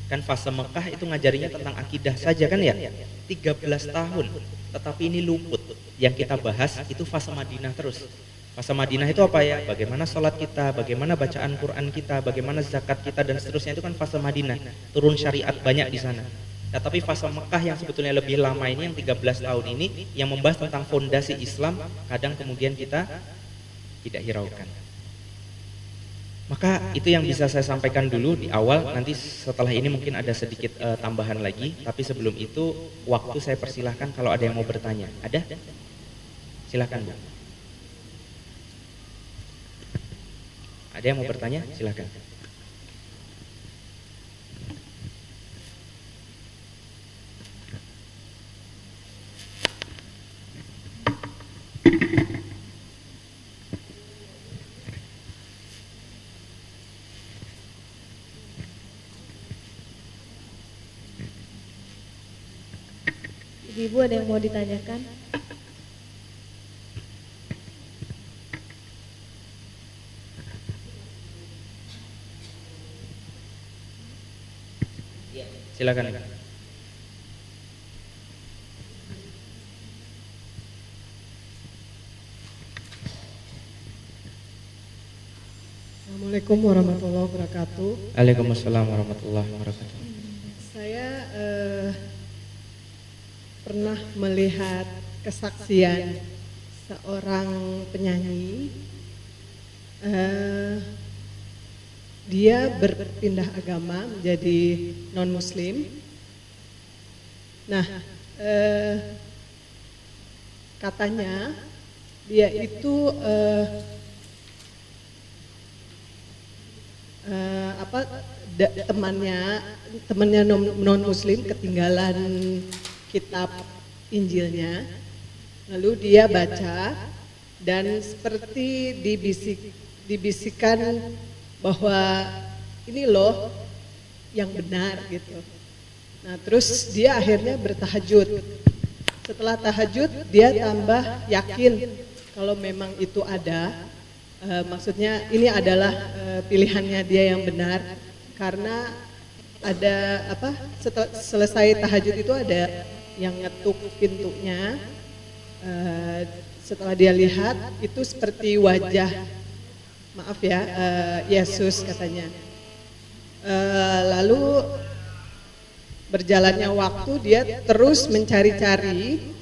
Kan fase Mekah itu ngajarinya tentang akidah saja kan ya? 13 tahun. Tetapi ini luput. Yang kita bahas itu fase Madinah terus. Fase Madinah itu apa ya? Bagaimana sholat kita, bagaimana bacaan Quran kita, bagaimana zakat kita dan seterusnya, itu kan fase Madinah. Turun syariat banyak di sana. Nah, tapi fase Mekah yang sebetulnya lebih lama ini, yang 13 tahun ini, yang membahas tentang fondasi Islam, kadang kemudian kita tidak hiraukan. Maka itu yang bisa saya sampaikan dulu di awal. Nanti setelah ini mungkin ada sedikit tambahan lagi. Tapi sebelum itu waktu saya persilahkan kalau ada yang mau bertanya. Ada? Silahkan, Bu. Ada yang mau bertanya? Silahkan. Ibu ada yang mau ditanyakan? Silakan. Assalamualaikum warahmatullahi wabarakatuh. Waalaikumsalam warahmatullahi wabarakatuh. Saya pernah melihat kesaksian seorang penyanyi. Dia berpindah agama menjadi non-muslim. Nah, katanya dia itu temannya non-muslim ketinggalan kitab Injilnya, lalu dia baca dan seperti dibisikkan bahwa ini loh yang benar gitu. Nah, terus dia akhirnya bertahajud. Setelah tahajud dia tambah yakin kalau memang itu ada. Maksudnya ini adalah pilihannya dia yang benar, karena ada setelah selesai tahajud itu ada yang ngetuk pintunya. Setelah dia lihat itu seperti wajah, maaf ya, Yesus katanya. Lalu berjalannya waktu dia terus mencari-cari.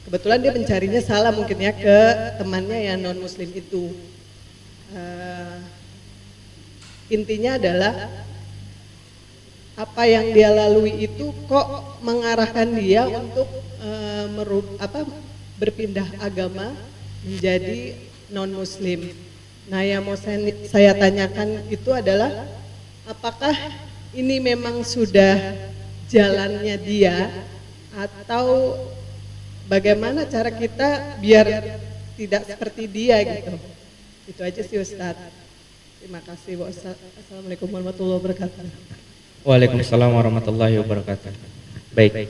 Kebetulan dia mencarinya salah mungkin ya, ke temannya yang non muslim itu. Intinya adalah apa yang dia lalui itu kok mengarahkan dia untuk berpindah agama menjadi non muslim. Nah, yang mau saya tanyakan itu adalah apakah ini memang sudah jalannya dia, atau bagaimana cara kita biar tidak seperti dia gitu. Itu aja sih Ustaz. Terima kasih Bu Ustaz. Assalamualaikum warahmatullahi wabarakatuh. Waalaikumsalam warahmatullahi wabarakatuh. Baik.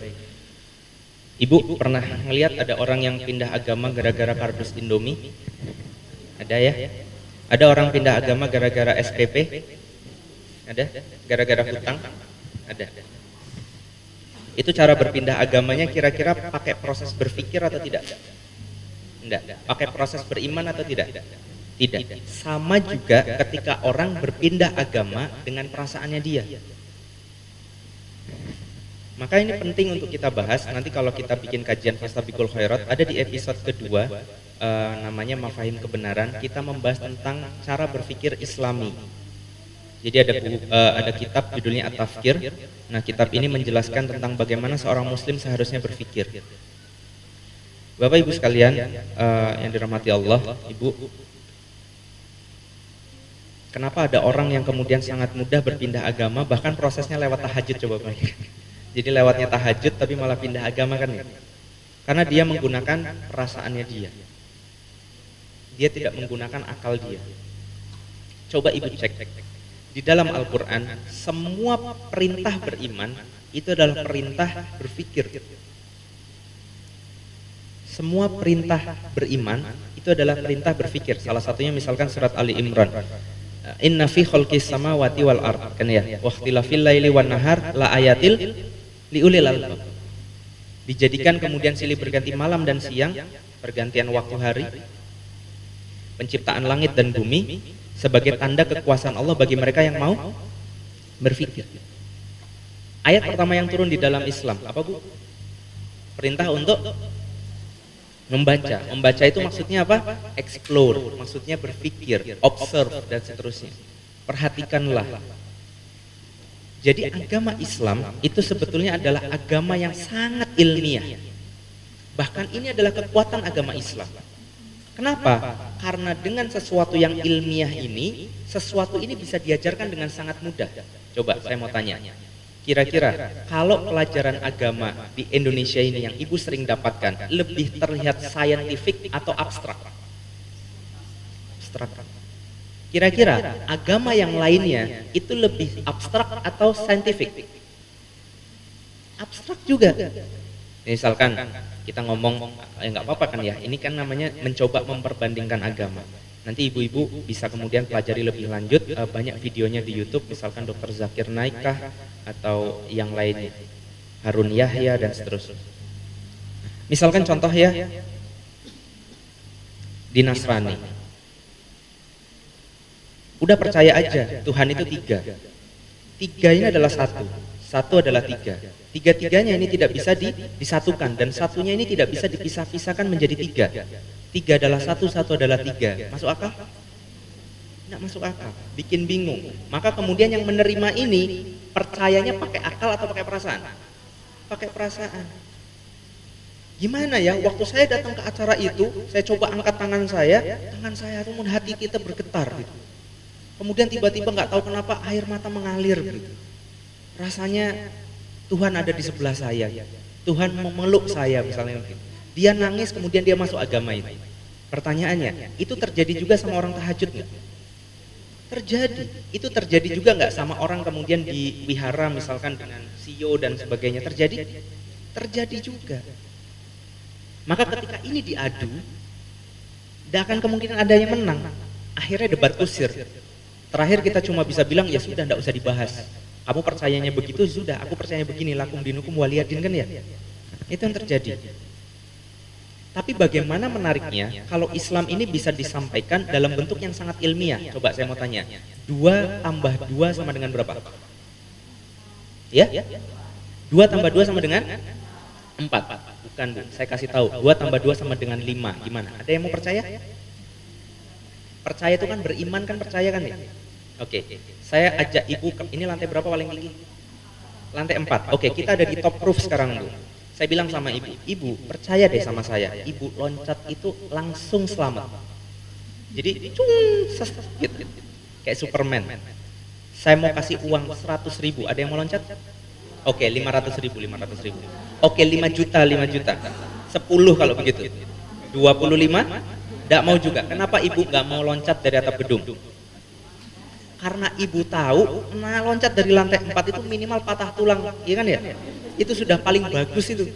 Ibu pernah ngelihat ada orang yang pindah agama gara-gara kardus Indomie? Ada ya? Ada orang pindah agama gara-gara SPP? Ada? Gara-gara hutang? Ada. Itu cara berpindah agamanya kira-kira pakai proses berpikir atau tidak? Tidak. Pakai proses beriman atau tidak? Tidak. Sama juga ketika orang berpindah agama dengan perasaannya dia. Maka ini penting untuk kita bahas. Nanti kalau kita bikin kajian Fastabiqul Khairat, ada di episode kedua, namanya Mafahim Kebenaran. Kita membahas tentang cara berpikir Islami. Jadi ada kitab judulnya At-Tafkir. Nah, kitab ini menjelaskan tentang bagaimana seorang Muslim seharusnya berpikir. Bapak Ibu sekalian yang dirahmati Allah, Ibu, kenapa ada orang yang kemudian sangat mudah berpindah agama, bahkan prosesnya lewat tahajud, coba bayangkan. Jadi lewatnya tahajud tapi malah pindah agama kan ya? Karena dia menggunakan perasaannya dia. Dia tidak menggunakan akal dia. Coba Ibu cek. Di dalam Al-Quran, semua perintah beriman itu adalah perintah berpikir. Semua perintah beriman itu adalah perintah berpikir. Salah satunya misalkan surat Ali Imran. Inna fi khalqis samawati wal ard, kan ya. Wa ikhtilafil laili wan nahar la ayatil liulil albab. Dijadikan kemudian silih berganti malam dan siang, pergantian waktu hari, penciptaan langit dan bumi sebagai tanda kekuasaan Allah bagi mereka yang mau berpikir. Ayat pertama yang turun di dalam Islam apa, Bu? Perintah untuk membaca. Membaca itu maksudnya apa? Explore, maksudnya berpikir, observe dan seterusnya. Perhatikanlah. Jadi agama Islam itu sebetulnya adalah agama yang sangat ilmiah. Bahkan ini adalah kekuatan agama Islam. Kenapa? Karena dengan sesuatu yang ilmiah ini, sesuatu ini bisa diajarkan dengan sangat mudah. Coba saya mau tanya. Kira-kira kalau pelajaran agama di Indonesia ini yang Ibu sering dapatkan lebih terlihat saintifik atau abstrak? Abstrak. Kira-kira agama yang lainnya itu lebih abstrak atau saintifik? Abstrak juga. Misalkan kita ngomong, nggak apa-apa kan ya, ini kan namanya mencoba memperbandingkan agama. Nanti ibu-ibu bisa kemudian pelajari lebih lanjut, banyak videonya di YouTube, misalkan Dr. Zakir Naikah atau yang lainnya, Harun Yahya dan seterusnya. Misalkan contoh ya, di Nasrani. Udah percaya aja, Tuhan itu tiga. Tiga ini adalah satu. Satu adalah tiga. Tiga-tiganya ini tidak bisa disatukan. Dan satunya ini tidak bisa dipisah-pisahkan menjadi tiga. Tiga adalah satu, satu adalah tiga. Masuk akal? Nggak masuk akal. Bikin bingung. Maka kemudian yang menerima ini, percayanya pakai akal atau pakai perasaan? Pakai perasaan. Gimana ya, waktu saya datang ke acara itu, saya coba angkat tangan saya itu hati kita bergetar gitu. Kemudian tiba-tiba nggak tahu kenapa air mata mengalir gitu. Rasanya Tuhan ada di sebelah saya, Tuhan memeluk saya misalnya. Dia nangis kemudian dia masuk agama itu. Pertanyaannya, itu terjadi juga sama orang tahajud nggak? Terjadi. Itu terjadi juga nggak sama orang kemudian di wihara misalkan dengan sio dan sebagainya? Terjadi? Terjadi juga. Maka ketika ini diadu, tidak akan kemungkinan ada yang menang. Akhirnya debat kusir. Terakhir kita cuma bisa bilang ya sudah, tidak usah dibahas. Kamu percayanya begitu, sudah. Aku percaya begini, lakum dinukum waliyadin, kan ya? Itu yang terjadi. Tapi bagaimana menariknya kalau Islam ini bisa disampaikan dalam bentuk yang sangat ilmiah? Coba saya mau tanya. 2 tambah 2 sama dengan berapa? Ya? 2 tambah 2 sama dengan 4. Bukan, Bu. Saya kasih tahu. 2 tambah 2 sama dengan 5. Gimana? Ada yang mau percaya? Percaya itu kan beriman, kan percaya kan ya? Oke, saya ajak ibu, ini lantai berapa paling tinggi? Lantai 4. Oke, kita ada di top roof sekarang, Bu. Saya bilang sama ibu percaya deh sama saya, ibu loncat itu langsung selamat. Jadi, gitu. Kayak Superman. Saya mau kasih uang 100.000, ada yang mau loncat? Oke, 500.000. Oke, 5 juta. 10 kalau begitu. 25? Tidak mau juga. Kenapa ibu nggak mau loncat dari atap gedung? Karena ibu tahu, loncat dari lantai 4 itu minimal patah tulang, iya kan ya? Itu sudah paling bagus itu.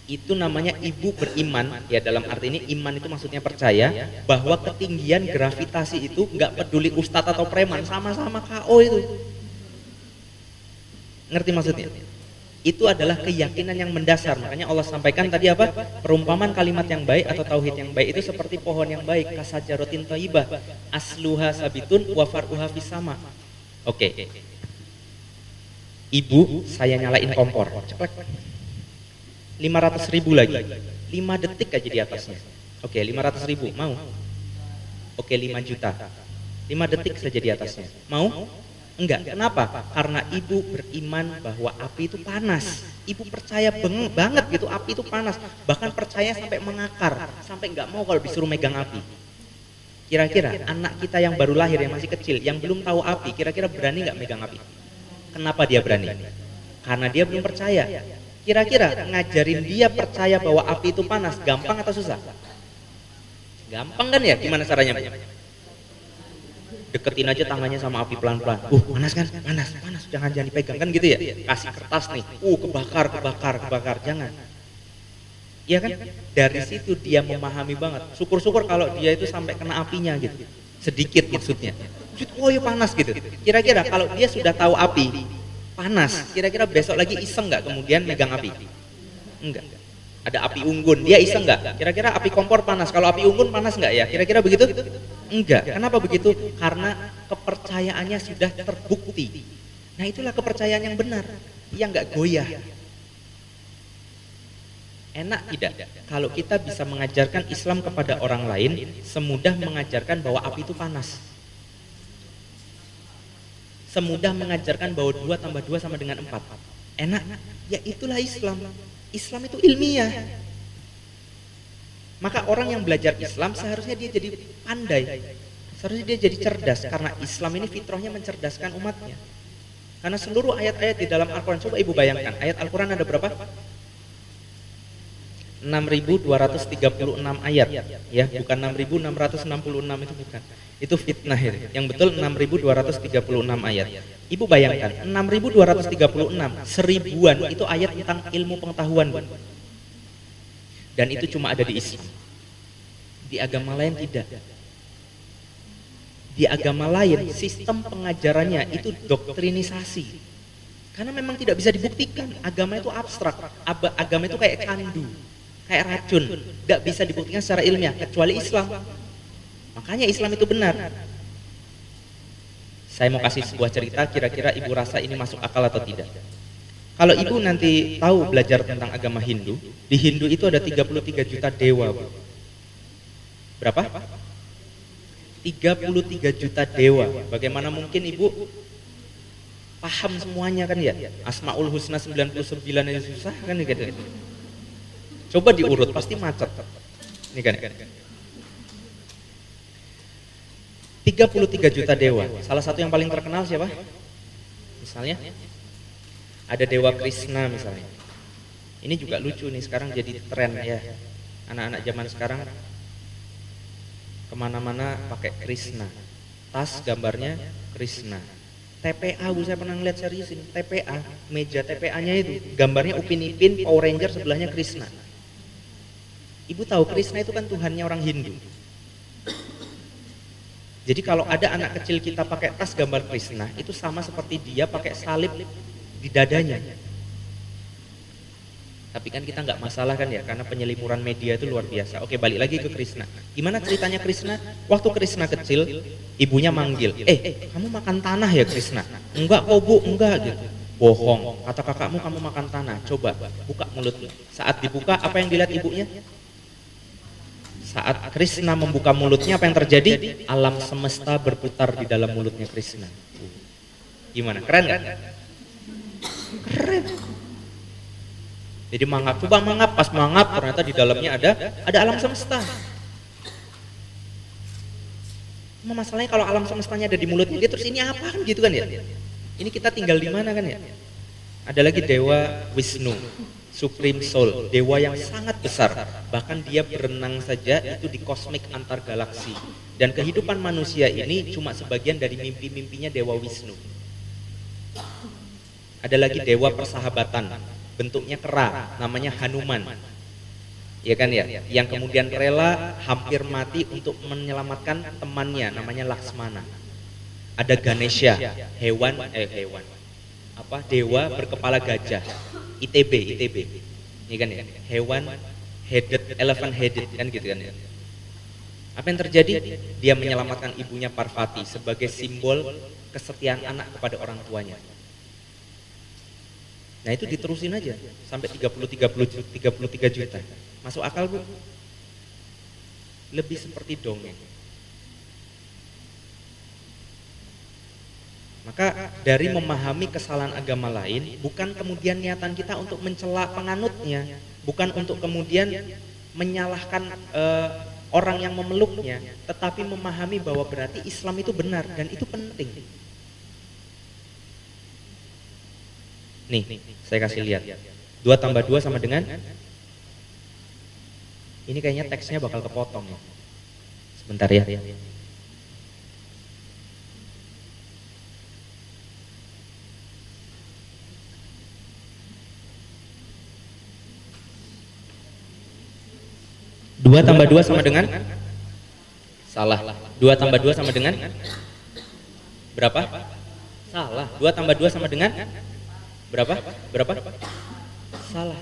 Itu namanya ibu beriman, ya dalam arti ini iman itu maksudnya percaya bahwa ketinggian gravitasi itu nggak peduli ustadz atau preman, sama-sama KO itu. Ngerti maksudnya? Itu adalah keyakinan yang mendasar. Makanya Allah sampaikan tadi apa? Perumpamaan kalimat yang baik atau tauhid yang baik itu seperti pohon yang baik, kasajarotin thayyibah, asluha sabitun wa far'uha fis sama. Oke. Ibu, saya nyalain kompor, ceklek. 500.000 lagi, 5 detik aja di atasnya. Oke, 500.000, mau? Oke, 5 juta, 5 detik saja di atasnya, mau? Enggak, kenapa? Karena ibu beriman bahwa api itu panas. Ibu percaya banget gitu, api itu panas. Bahkan percaya sampai mengakar, sampai nggak mau kalau disuruh megang api. Kira-kira anak kita yang baru lahir, yang masih kecil, yang belum tahu api, kira-kira berani nggak megang api? Kenapa dia berani? Karena dia belum percaya. Kira-kira ngajarin dia percaya bahwa api itu panas, gampang atau susah? Gampang kan ya? Gimana caranya? Deketin aja tangannya sama api pelan-pelan. Panas kan? Panas, jangan dipegang kan gitu ya. Kasih kertas nih. Kebakar. Jangan. Iya kan? Dari situ dia memahami banget. Syukur-syukur kalau dia itu sampai kena apinya gitu. Sedikit maksudnya. Oh ya panas gitu. Kira-kira kalau dia sudah tahu api panas, kira-kira besok lagi iseng nggak kemudian megang api? Enggak. Ada api unggun, dia iseng nggak? Kira-kira api kompor panas. Kalau api unggun panas nggak ya? Kira-kira begitu? Enggak. Kenapa begitu? Karena kepercayaannya sudah terbukti. Nah itulah kepercayaan yang benar, yang nggak goyah. Enak tidak? Kalau kita bisa mengajarkan Islam kepada orang lain, semudah mengajarkan bahwa api itu panas. Semudah mengajarkan bahwa 2 tambah 2 sama dengan 4. Enak? Ya itulah Islam. Islam itu ilmiah. Maka orang yang belajar Islam seharusnya dia jadi pandai. Seharusnya dia jadi cerdas. Karena Islam ini fitrahnya mencerdaskan umatnya. Karena seluruh ayat-ayat di dalam Al-Quran, coba ibu bayangkan, ayat Al-Quran ada berapa? 6.236 ayat, ya, bukan 6.666 itu bukan. Itu fitnah itu. Yang betul 6.236 ayat. Ibu bayangkan, 6.236, 1000-an itu ayat tentang ilmu pengetahuan, Bu. Dan itu cuma ada di Islam. Di agama lain tidak. Di agama lain sistem pengajarannya itu doktrinisasi. Karena memang tidak bisa dibuktikan. Agama itu abstrak. Agama itu kayak candu, kayak racun, tidak bisa dibuktikan secara ilmiah kecuali Islam. Makanya Islam itu benar. Saya mau kasih sebuah cerita, kira-kira ibu rasa ini masuk akal atau tidak. Kalau ibu nanti tahu belajar tentang agama Hindu, di Hindu itu ada 33 juta dewa, Bu. Berapa? 33 juta dewa. Bagaimana mungkin ibu paham semuanya kan ya? Asmaul Husna 99 aja susah kan gitu. Coba diurut pasti macet. Ini kan. 33 juta dewa. Salah satu yang paling terkenal siapa? Misalnya ada Dewa Krishna misalnya. Ini juga lucu nih, sekarang jadi tren ya. Anak-anak zaman sekarang kemana-mana pakai Krishna. Tas gambarnya Krishna. TPA, Bu, saya pernah ngeliat serius ini. TPA, meja TPA-nya itu gambarnya Upin Ipin, Power Ranger, sebelahnya Krishna. Ibu tahu Krishna itu kan Tuhannya orang Hindu. Jadi kalau ada anak kecil kita pakai tas gambar Krishna, itu sama seperti dia pakai salib di dadanya. Tapi kan kita nggak masalah kan ya, karena penyelimuran media itu luar biasa. Oke, balik lagi ke Krishna. Gimana ceritanya Krishna? Waktu Krishna kecil, ibunya manggil, kamu makan tanah ya Krishna? Enggak kok, Bu, enggak gitu. Bohong, kata kakakmu kamu makan tanah. Coba buka mulutnya. Saat dibuka, apa yang dilihat ibunya? Saat Krishna membuka mulutnya, apa yang terjadi? Alam semesta berputar di dalam mulutnya Krishna. Gimana? Keren kan? Keren. Jadi mangap, coba mangap, pas mangap ternyata di dalamnya ada alam semesta. Cuma masalahnya kalau alam semestanya ada di mulutnya dia, terus ini apa kan gitu kan ya? Ini kita tinggal di mana kan ya? Ada lagi Dewa Wisnu, Supreme Soul, dewa yang sangat besar. Bahkan dia berenang saja itu di kosmik antar galaksi. Dan kehidupan manusia ini cuma sebagian dari mimpi-mimpinya Dewa Wisnu. Ada lagi Dewa Persahabatan, bentuknya kera, namanya Hanuman. Ya kan ya, yang kemudian rela hampir mati untuk menyelamatkan temannya, namanya Laksmana. Ada Ganesha, dewa berkepala gajah, ITB. Ini kan ya, hewan elephant headed kan gitu kan ya. Apa yang terjadi? Dia menyelamatkan ibunya Parvati sebagai simbol kesetiaan anak kepada orang tuanya. Nah itu diterusin aja sampai 33 juta. Masuk akal Bu? Lebih seperti dongeng. Maka dari memahami kesalahan agama lain, bukan kemudian niatan kita untuk mencela penganutnya, bukan untuk kemudian menyalahkan orang yang memeluknya, tetapi memahami bahwa berarti Islam itu benar dan itu penting. Nih, saya kasih lihat. 2 tambah 2 sama dengan? Ini kayaknya teksnya bakal kepotong ya. Sebentar ya. Dua tambah 2 sama dengan? Salah. 2 tambah 2 sama dengan? Berapa? Salah. 2 tambah 2 sama dengan? Berapa? Salah.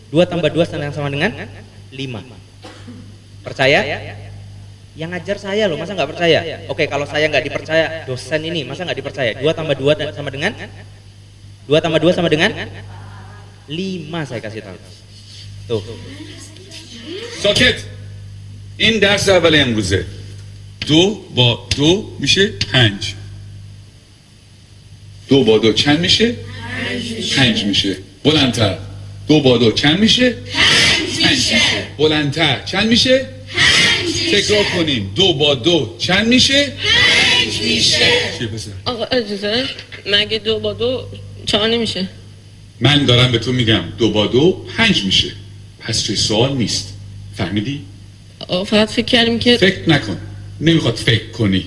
2 tambah 2 sama dengan? 5. Percaya? Yang ngajar saya loh, masa nggak percaya? Oke, kalau saya nggak dipercaya, dosen ini masa nggak dipercaya? 2 tambah 2 sama dengan? 2 tambah 2 sama dengan? 5 saya kasih tahu. Tuh. ساکت. این درس اول امروزه. 2 با 2 میشه 5. 2 با 2 چند میشه؟ 5 میشه. بلندتر. 2 با 2 چند میشه؟ 5 میشه. بلندتر. چند میشه؟ 5 میشه. تکرار کنیم. 2 با 2 چند میشه؟ 5 میشه. چی پسر؟ آقا اجازه مگه 2 با 2 4 نمیشه؟ من دارم به تو میگم 2 با 2 5 میشه. پس چه سوال نیست. فهمیدی؟ آقا فقط فکر کردیم که فکر نکن. نمیخواد فکر کنی.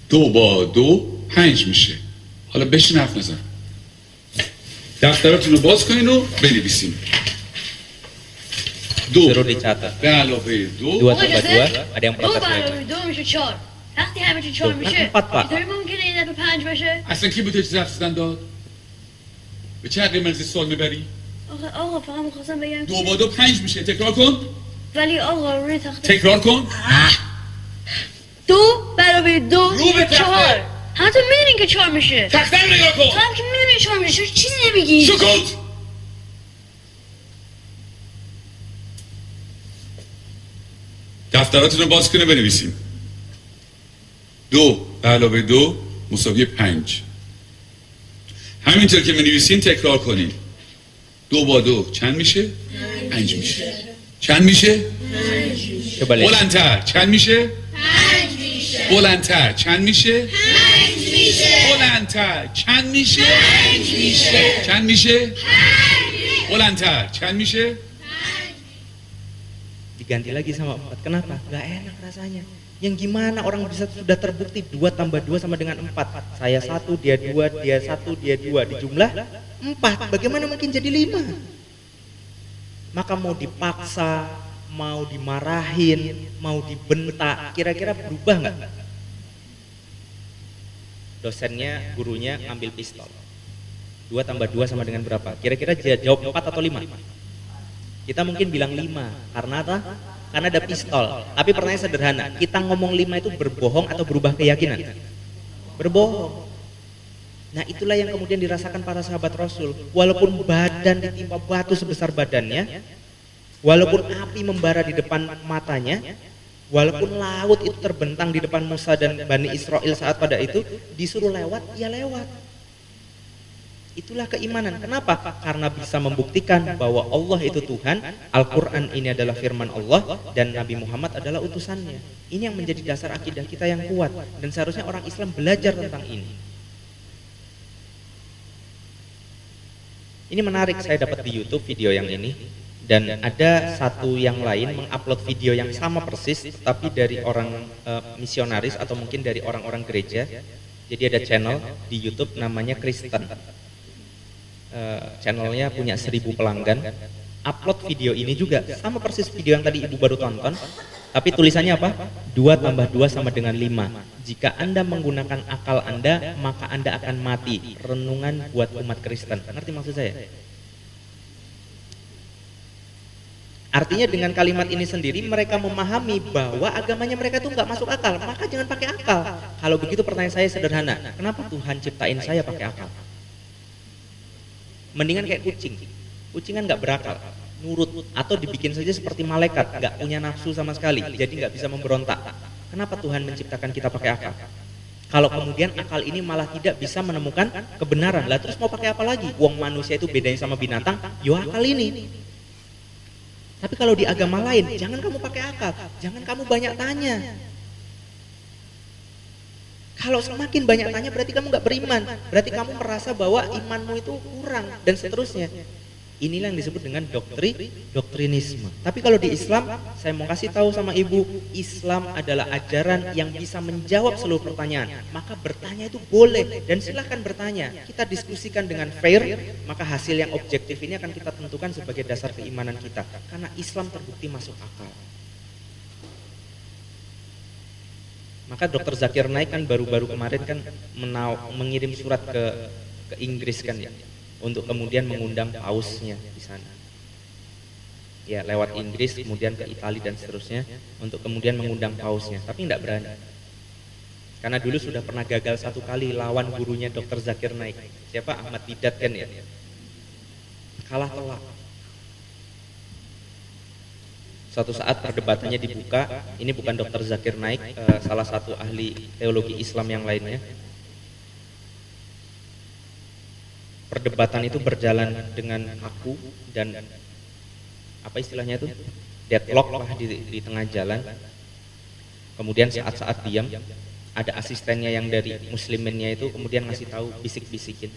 2 با 2 5 میشه. حالا بشین حرف نزن. دفتراتون رو باز کنین و بنویسین. 2 Suruh dicatat. به علاوه 2 2 tambah 2 ada yang protes lagi. دو میشه 4 وقتی همه چی 4 Tuh, میشه kan 4 Pak. چطوری ممکنه این دفعه 5 بشه اصلا کی بوده چیز حرف زدن داد؟ به چه حقی مرزی سوال میبری؟ آقا فقط میخواستم بگم 2 با 2 5 میشه. تکرار کن. ولی آقا روی تخته تکرار کن. 2 برابر 2 رو به تخته. 4 همه تو میدونین که 4 میشه تخته رو نگاه تو کن. هم که میدونین 4 میشه چرا چیزی نمیگی سکوت. دفتراتون رو باز کنه بنویسین. 2 به علاوه 2 مساوی 5. همینطور که می‌نویسین تکرار کنین. 2 با 2 چند میشه؟ 5 میشه. چند میشه؟ Coba lihat. بلندتر. چند میشه؟ 5 میشه. بلندتر. چند میشه؟ 5 میشه. بلندتر. چند میشه؟ 5 میشه. چند میشه؟ 5. بلندتر. چند میشه؟ Diganti lagi sama 4. Kenapa? Gak enak rasanya. Yang gimana orang bisa sudah terbukti 2 tambah 2 sama dengan 4. Saya 1, dia 2, dia 1, dia 2. Dijumlah 4. Bagaimana mungkin jadi 5? Maka mau dipaksa, mau dimarahin, mau dibentak, kira-kira berubah nggak? Dosennya, gurunya ambil pistol. 2 tambah 2 sama dengan berapa? Kira-kira jawab 4 atau 5? Kita mungkin bilang 5. Karena apa? Karena ada pistol. Tapi pertanyaan sederhana, kita ngomong 5 itu berbohong atau berubah keyakinan? Berbohong. Nah itulah yang kemudian dirasakan para sahabat Rasul. Walaupun badan ditimpa batu sebesar badannya, walaupun api membara di depan matanya, walaupun laut itu terbentang di depan Musa dan Bani Israel saat pada itu, disuruh lewat, ya lewat. Itulah keimanan. Kenapa? Karena bisa membuktikan bahwa Allah itu Tuhan, Al-Quran ini adalah firman Allah, dan Nabi Muhammad adalah utusannya. Ini yang menjadi dasar akidah kita yang kuat, dan seharusnya orang Islam belajar tentang ini. Ini menarik, saya dapat di YouTube video yang ini, dan ada satu yang lain mengupload video yang sama persis, tapi dari orang misionaris atau mungkin dari orang-orang gereja. Jadi ada channel di YouTube namanya Kristen. Channelnya punya 1000 pelanggan. Upload video ini juga sama persis video yang tadi ibu baru tonton, tapi tulisannya apa? 2 tambah 2 sama dengan 5. Jika Anda menggunakan akal Anda, maka Anda akan mati. Renungan buat umat Kristen. Ngerti maksud saya? Artinya dengan kalimat ini sendiri mereka memahami bahwa agamanya mereka itu nggak masuk akal, maka jangan pakai akal. Kalau begitu pertanyaan saya sederhana, kenapa Tuhan ciptain saya pakai akal? Mendingan kayak kucing. Kucing kan nggak berakal, nurut, atau dibikin saja seperti malaikat, nggak punya nafsu sama sekali, jadi nggak bisa memberontak. Kenapa Tuhan menciptakan kita pakai akal? Kalau kemudian akal ini malah tidak bisa menemukan kebenaran, lah terus mau pakai apa lagi? Wong manusia itu bedanya sama binatang, yo akal ini. Tapi kalau di agama lain, jangan kamu pakai akal, jangan kamu banyak tanya. Kalau semakin banyak tanya berarti kamu nggak beriman, berarti kamu merasa bahwa imanmu itu kurang dan seterusnya. Inilah yang disebut dengan doktrinisme. Tapi kalau di Islam, saya mau kasih tahu sama ibu, Islam adalah ajaran yang bisa menjawab seluruh pertanyaan. Maka bertanya itu boleh dan silahkan bertanya. Kita diskusikan dengan fair, maka hasil yang objektif ini akan kita tentukan sebagai dasar keimanan kita. Karena Islam terbukti masuk akal. Maka Dr. Zakir Naik kan baru-baru kemarin kan mengirim surat ke Inggris kan ya, untuk kemudian mengundang pausnya di sana. Ya, lewat Inggris kemudian ke Italia dan seterusnya untuk kemudian mengundang pausnya, tapi tidak berani. Karena dulu sudah pernah gagal satu kali lawan gurunya Dr. Zakir Naik. Siapa? Ahmad Didat kan ya. Kalah telak. Suatu saat perdebatannya dibuka, ini bukan Dr. Zakir Naik, salah satu ahli teologi Islam yang lainnya. Perdebatan itu berjalan dengan kaku dan apa istilahnya itu? Deadlock lah di tengah jalan. Kemudian saat-saat diam, ada asistennya yang dari musliminnya itu kemudian ngasih tahu, bisik-bisikin.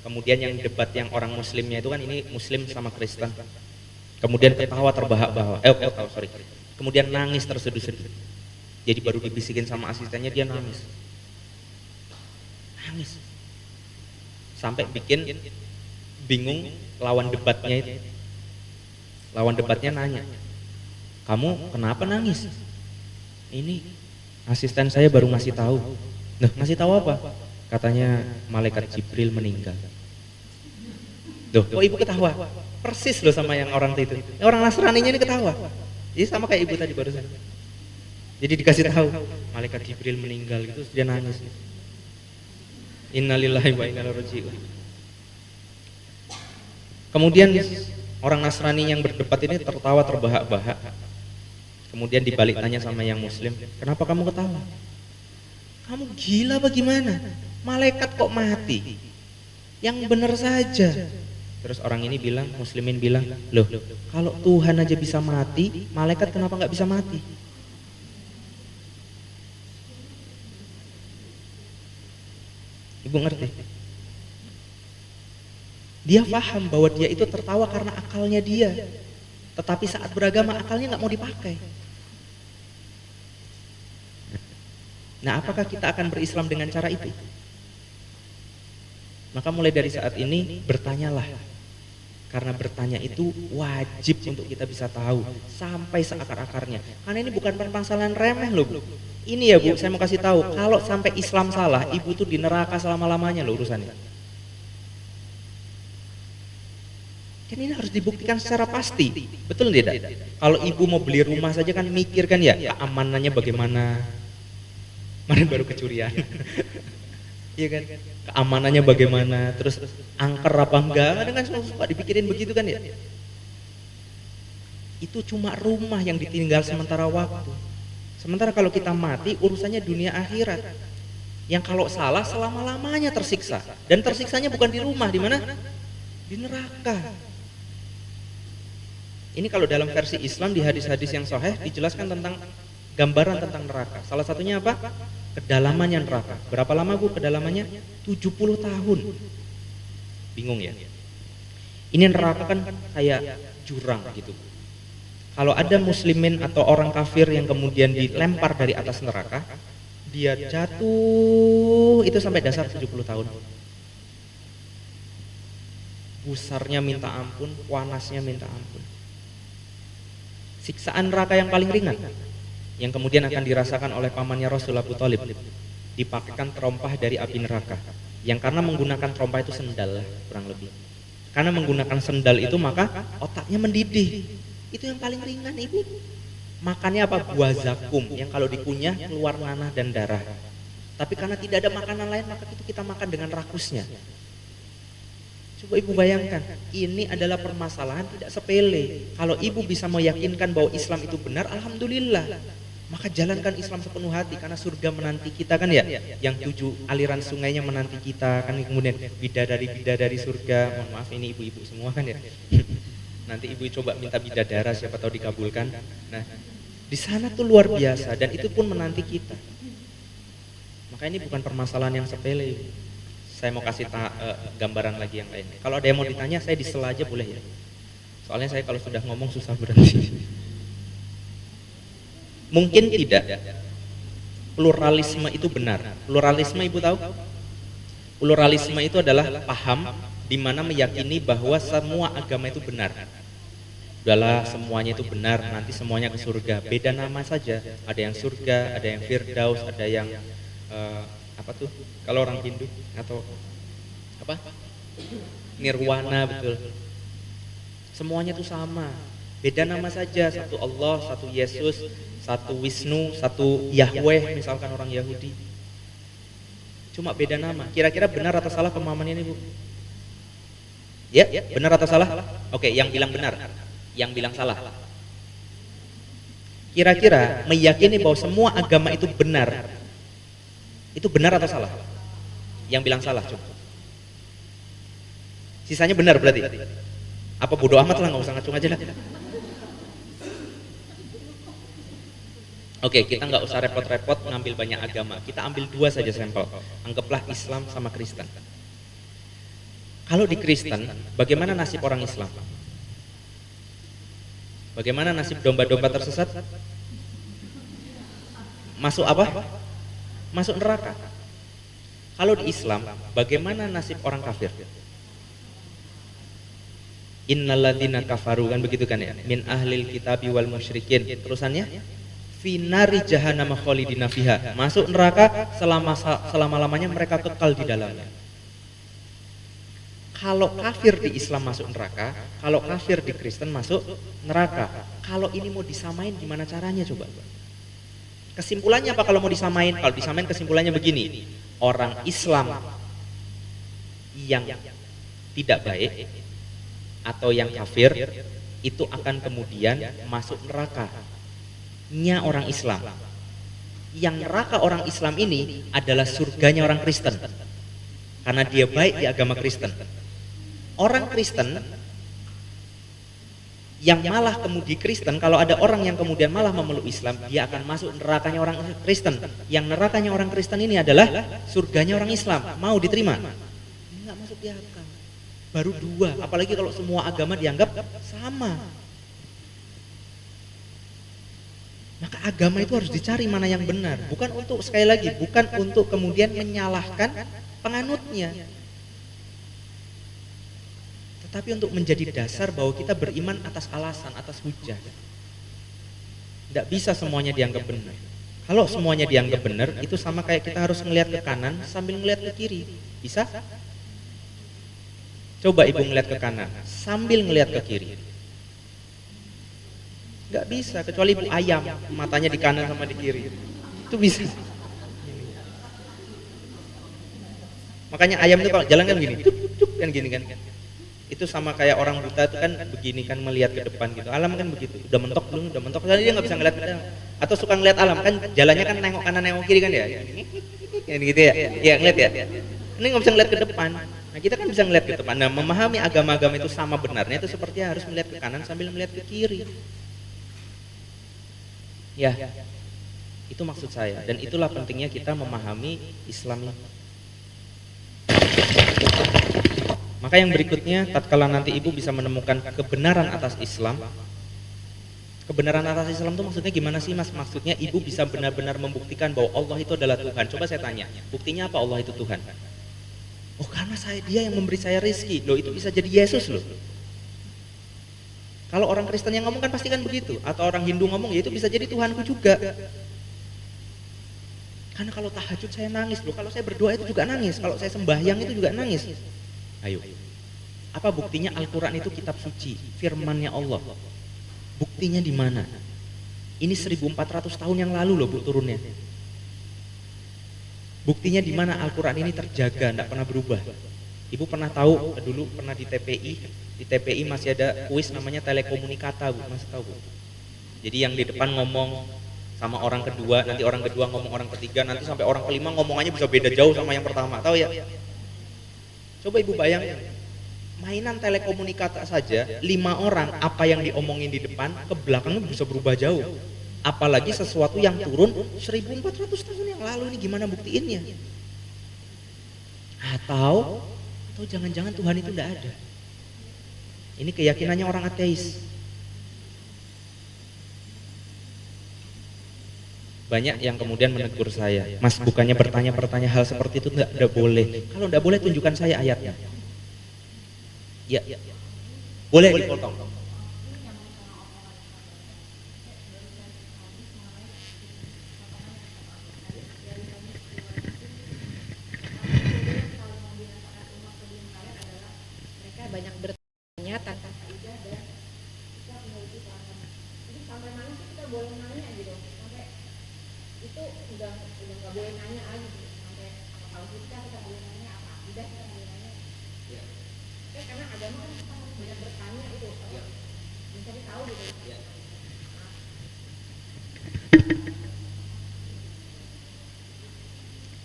Kemudian yang debat yang orang muslimnya itu kan ini muslim sama Kristen. Kemudian ketawa terbahak-bahak, kemudian nangis terseduh-seduh. Jadi baru dibisikin sama asistennya dia nangis. Sampai bikin bingung lawan debatnya itu. Lawan debatnya nanya, kamu kenapa nangis? Ini asisten saya baru ngasih tahu. Nah, ngasih tahu apa? Katanya malaikat Jibril meninggal. Duh, kok ibu ketawa? Persis loh sama yang orang itu. Orang Nasraninya ini ketawa. Jadi sama kayak ibu tadi barusan. Jadi dikasih tahu malaikat Jibril meninggal gitu, dia nangis. Innalillahi wa inna ilaihi raji'un. Kemudian orang Nasrani yang berdebat ini tertawa terbahak-bahak. Kemudian dibalik tanya sama yang muslim, kenapa kamu ketawa? Kamu gila bagaimana? Malaikat kok mati? Yang benar saja. Terus orang ini bilang, muslimin bilang, loh kalau Tuhan aja bisa mati, malaikat kenapa nggak bisa mati? Ibu ngerti? Dia paham bahwa dia itu tertawa karena akalnya dia. Tetapi saat beragama akalnya nggak mau dipakai. Nah, apakah kita akan berislam dengan cara itu? Maka mulai dari saat ini bertanyalah. Karena bertanya itu wajib untuk kita bisa tahu sampai seakar-akarnya. Karena ini bukan permasalahan remeh loh, Bu. Ini ya Bu, saya mau kasih tahu, kalau sampai Islam salah, ibu tuh di neraka selama-lamanya loh urusannya. Kan ini harus dibuktikan secara pasti. Betul tidak? Kalau ibu mau beli rumah saja kan mikir kan ya, keamanannya bagaimana. Kemarin baru kecurian. Iya kan? Keamanannya bagaimana, terus angker apa enggak, kadang kan suka dipikirin begitu kan ya. Itu cuma rumah yang ditinggal sementara waktu. Sementara kalau kita mati, urusannya dunia akhirat. Yang kalau salah selama-lamanya tersiksa. Dan tersiksanya bukan di rumah, di mana? Di neraka. Ini kalau dalam versi Islam di hadis-hadis yang sahih dijelaskan tentang gambaran tentang neraka. Salah satunya apa? Kedalamannya neraka. Berapa lama Bu kedalamannya? 70 tahun. Bingung ya? Ini neraka kan kayak jurang gitu. Kalau ada muslimin atau orang kafir yang kemudian dilempar dari atas neraka, dia jatuh itu sampai dasar 70 tahun. Busarnya minta ampun, panasnya minta ampun. Siksaan neraka yang paling ringan yang kemudian akan dirasakan oleh pamannya Rasul Abu Thalib, dipakaikan terompah dari api neraka. Yang karena menggunakan terompah itu sendal lah, kurang lebih. Karena menggunakan sendal itu maka otaknya mendidih. Itu yang paling ringan Ibu. Makannya apa? Buah zakum yang kalau dikunyah keluar nanah dan darah. Tapi karena tidak ada makanan lain maka itu kita makan dengan rakusnya. Coba ibu bayangkan, ini adalah permasalahan tidak sepele. Kalau ibu bisa meyakinkan bahwa Islam itu benar, alhamdulillah. Maka jalankan Islam sepenuh hati, karena surga menanti kita kan ya. Yang 7 aliran sungainya menanti kita kan, kemudian bidadari surga. Mohon maaf ini ibu-ibu semua kan ya. Nanti ibu coba minta bidadara, siapa tahu dikabulkan. Nah, di sana tuh luar biasa, dan itu pun menanti kita. Maka ini bukan permasalahan yang sepele. Saya mau kasih gambaran lagi yang lainnya. Kalau ada yang mau ditanya, saya disela aja boleh ya. Soalnya saya kalau sudah ngomong susah berhenti. Mungkin tidak pluralisme itu benar. Pluralisme ibu tahu? Pluralisme itu adalah paham di mana meyakini bahwa semua agama itu benar. Udahlah, semuanya itu benar, nanti semuanya ke surga. Beda nama saja. Ada yang surga, ada yang firdaus, ada yang apa tuh? Kalau orang Hindu atau apa? Nirwana, betul. Semuanya itu sama. Beda nama saja, satu Allah, satu Yesus, satu Wisnu, satu Yahweh, misalkan orang Yahudi. Cuma beda nama. Kira-kira benar atau salah pemahaman ini, Bu? Ya, benar atau salah? Oke, yang bilang benar, yang bilang salah. Kira-kira meyakini bahwa semua agama itu benar, itu benar atau salah? Yang bilang salah, coba. Sisanya benar berarti? Apa bodoh amat lah, nggak usah ngacung aja lah. Oke, kita nggak usah repot-repot ngambil banyak agama. Kita ambil 2 saja sampel. Anggaplah Islam sama Kristen. Kalau di Kristen, bagaimana nasib orang Islam? Bagaimana nasib domba-domba tersesat? Masuk apa? Masuk neraka. Kalau di Islam, bagaimana nasib orang kafir? Innalladzina kafaru, kan begitu kan ya? Min ahlil kitabi wal musyrikin. Terusannya? Finari jahannam khalidina fiha, masuk neraka selama-lamanya mereka kekal di dalamnya. Kalau kafir di Islam masuk neraka, kalau kafir di Kristen masuk neraka. Kalau ini mau disamain gimana caranya coba? Kesimpulannya apa kalau mau disamain? Kalau disamain kesimpulannya begini. Orang Islam yang tidak baik atau yang kafir itu akan kemudian masuk neraka. Nya orang Islam. Yang neraka orang Islam ini adalah surganya orang Kristen, karena dia baik di agama Kristen. Orang Kristen yang malah kemudian Kristen, kalau ada orang yang kemudian malah memeluk Islam, dia akan masuk nerakanya orang Kristen. Yang nerakanya orang Kristen ini adalah surganya orang Islam. Mau diterima? Enggak masuk di akal. Baru 2, apalagi kalau semua agama dianggap sama. Maka agama itu harus dicari mana yang benar. Bukan untuk, sekali lagi, bukan untuk kemudian menyalahkan penganutnya, tetapi untuk menjadi dasar bahwa kita beriman atas alasan, atas hujah. Tidak bisa semuanya dianggap benar. Kalau semuanya dianggap benar, itu sama kayak kita harus melihat ke kanan sambil melihat ke kiri. Bisa? Coba ibu melihat ke kanan sambil melihat ke kiri. Gak bisa, kecuali ibu ayam, matanya di kanan sama di kiri. Itu bisa. Makanya ayam itu kalau jalan kan gini, kan gini kan. Itu sama kayak orang buta itu kan begini kan, melihat ke depan gitu. Alam kan begitu, udah mentok belum, udah mentok, jadi dia nggak bisa ngeliat ke depan. Atau suka ngeliat alam kan, jalannya kan nengok kanan nengok kiri kan ya. Kayak gitu ya, ya ngeliat ya. Ini nggak bisa ngeliat ke depan. Nah kita kan bisa ngeliat ke depan. Nah memahami agama-agama itu sama benarnya itu seperti harus melihat ke kanan sambil melihat ke kiri. Ya, itu maksud saya, dan itulah pentingnya kita memahami Islam ini. Maka yang berikutnya, tatkala nanti ibu bisa menemukan kebenaran atas Islam. Kebenaran atas Islam itu maksudnya gimana sih mas? Maksudnya ibu bisa benar-benar membuktikan bahwa Allah itu adalah Tuhan. Coba saya tanya, buktinya apa Allah itu Tuhan? Oh karena dia yang memberi saya rezeki. Loh itu bisa jadi Yesus loh. Kalau orang Kristen yang ngomong kan pasti kan begitu. Atau orang Hindu ngomong, ya itu bisa jadi Tuhanku juga. Karena kalau tahajud saya nangis loh. Kalau saya berdoa itu juga nangis. Kalau saya sembahyang itu juga nangis. Ayo, apa buktinya Al-Quran itu kitab suci, firmannya Allah? Buktinya di mana? Ini 1400 tahun yang lalu loh Bu turunnya. Buktinya di mana Al-Quran ini terjaga, tidak pernah berubah? Ibu pernah tahu dulu pernah di TPI masih ada kuis namanya telekomunikata, Bu, masih tahu, Bu? Jadi yang di depan ngomong sama orang kedua, nanti orang kedua ngomong orang ketiga, nanti sampai orang kelima ngomongannya bisa beda jauh sama yang pertama, tahu ya? Coba Ibu bayangin, mainan telekomunikata saja 5 orang, apa yang diomongin di depan ke belakangnya bisa berubah jauh. Apalagi sesuatu yang turun 1400 tahun yang lalu, ini gimana buktiinnya? Atau jangan-jangan Tuhan itu tidak ada. Ini keyakinannya orang ateis. Banyak yang kemudian menegur saya, Mas, bukannya bertanya hal seperti itu tidak boleh. Kalau tidak boleh tunjukkan saya ayatnya. Ya, boleh dipotong. Banyak bertanya tanpa faedah dan kita memiliki paham. Jadi sampai mana sih kita boleh nanya gitu? Sampai itu udah nggak boleh nanya lagi gitu. Sampai apa kalau kita boleh nanya, apa tidak kita boleh nanya. Ya. Karena agama kan kita harus banyak bertanya itu. Ya. Mencari tahu gitu. Ya.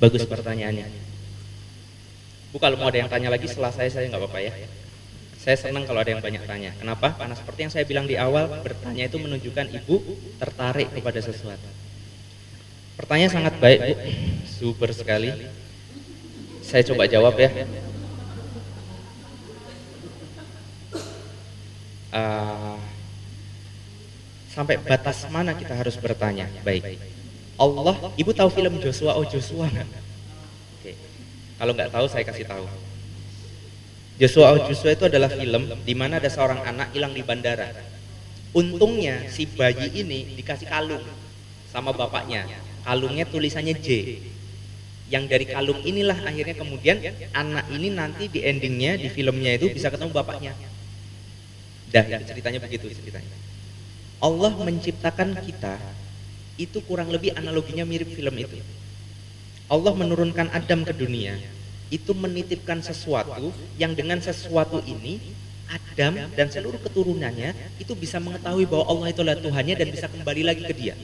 Bagus pertanyaannya. Bu, kalau mau ada yang tanya lagi setelah saya nggak apa-apa ya. Saya senang kalau ada yang banyak tanya. Kenapa? Karena seperti yang saya bilang di awal, bertanya itu menunjukkan Ibu tertarik kepada sesuatu. Pertanyaan sangat baik, Bu. Super sekali. Saya coba jawab ya. Sampai batas mana kita harus bertanya? Baik. Allah, Ibu tahu film Joshua Joshua nggak? Oke. Kalau nggak tahu saya kasih tahu. Joshua Joshua itu adalah film di mana ada seorang anak hilang di bandara. Untungnya si bayi ini dikasih kalung sama bapaknya. Kalungnya tulisannya J. Yang dari kalung inilah akhirnya kemudian anak ini nanti di endingnya di filmnya itu bisa ketemu bapaknya. Dah, ceritanya begitu ceritanya. Allah menciptakan kita itu kurang lebih analoginya mirip film itu. Allah menurunkan Adam ke dunia, itu menitipkan sesuatu yang dengan sesuatu ini Adam dan seluruh keturunannya itu bisa mengetahui bahwa Allah itulah Tuhannya dan bisa kembali lagi ke Dia.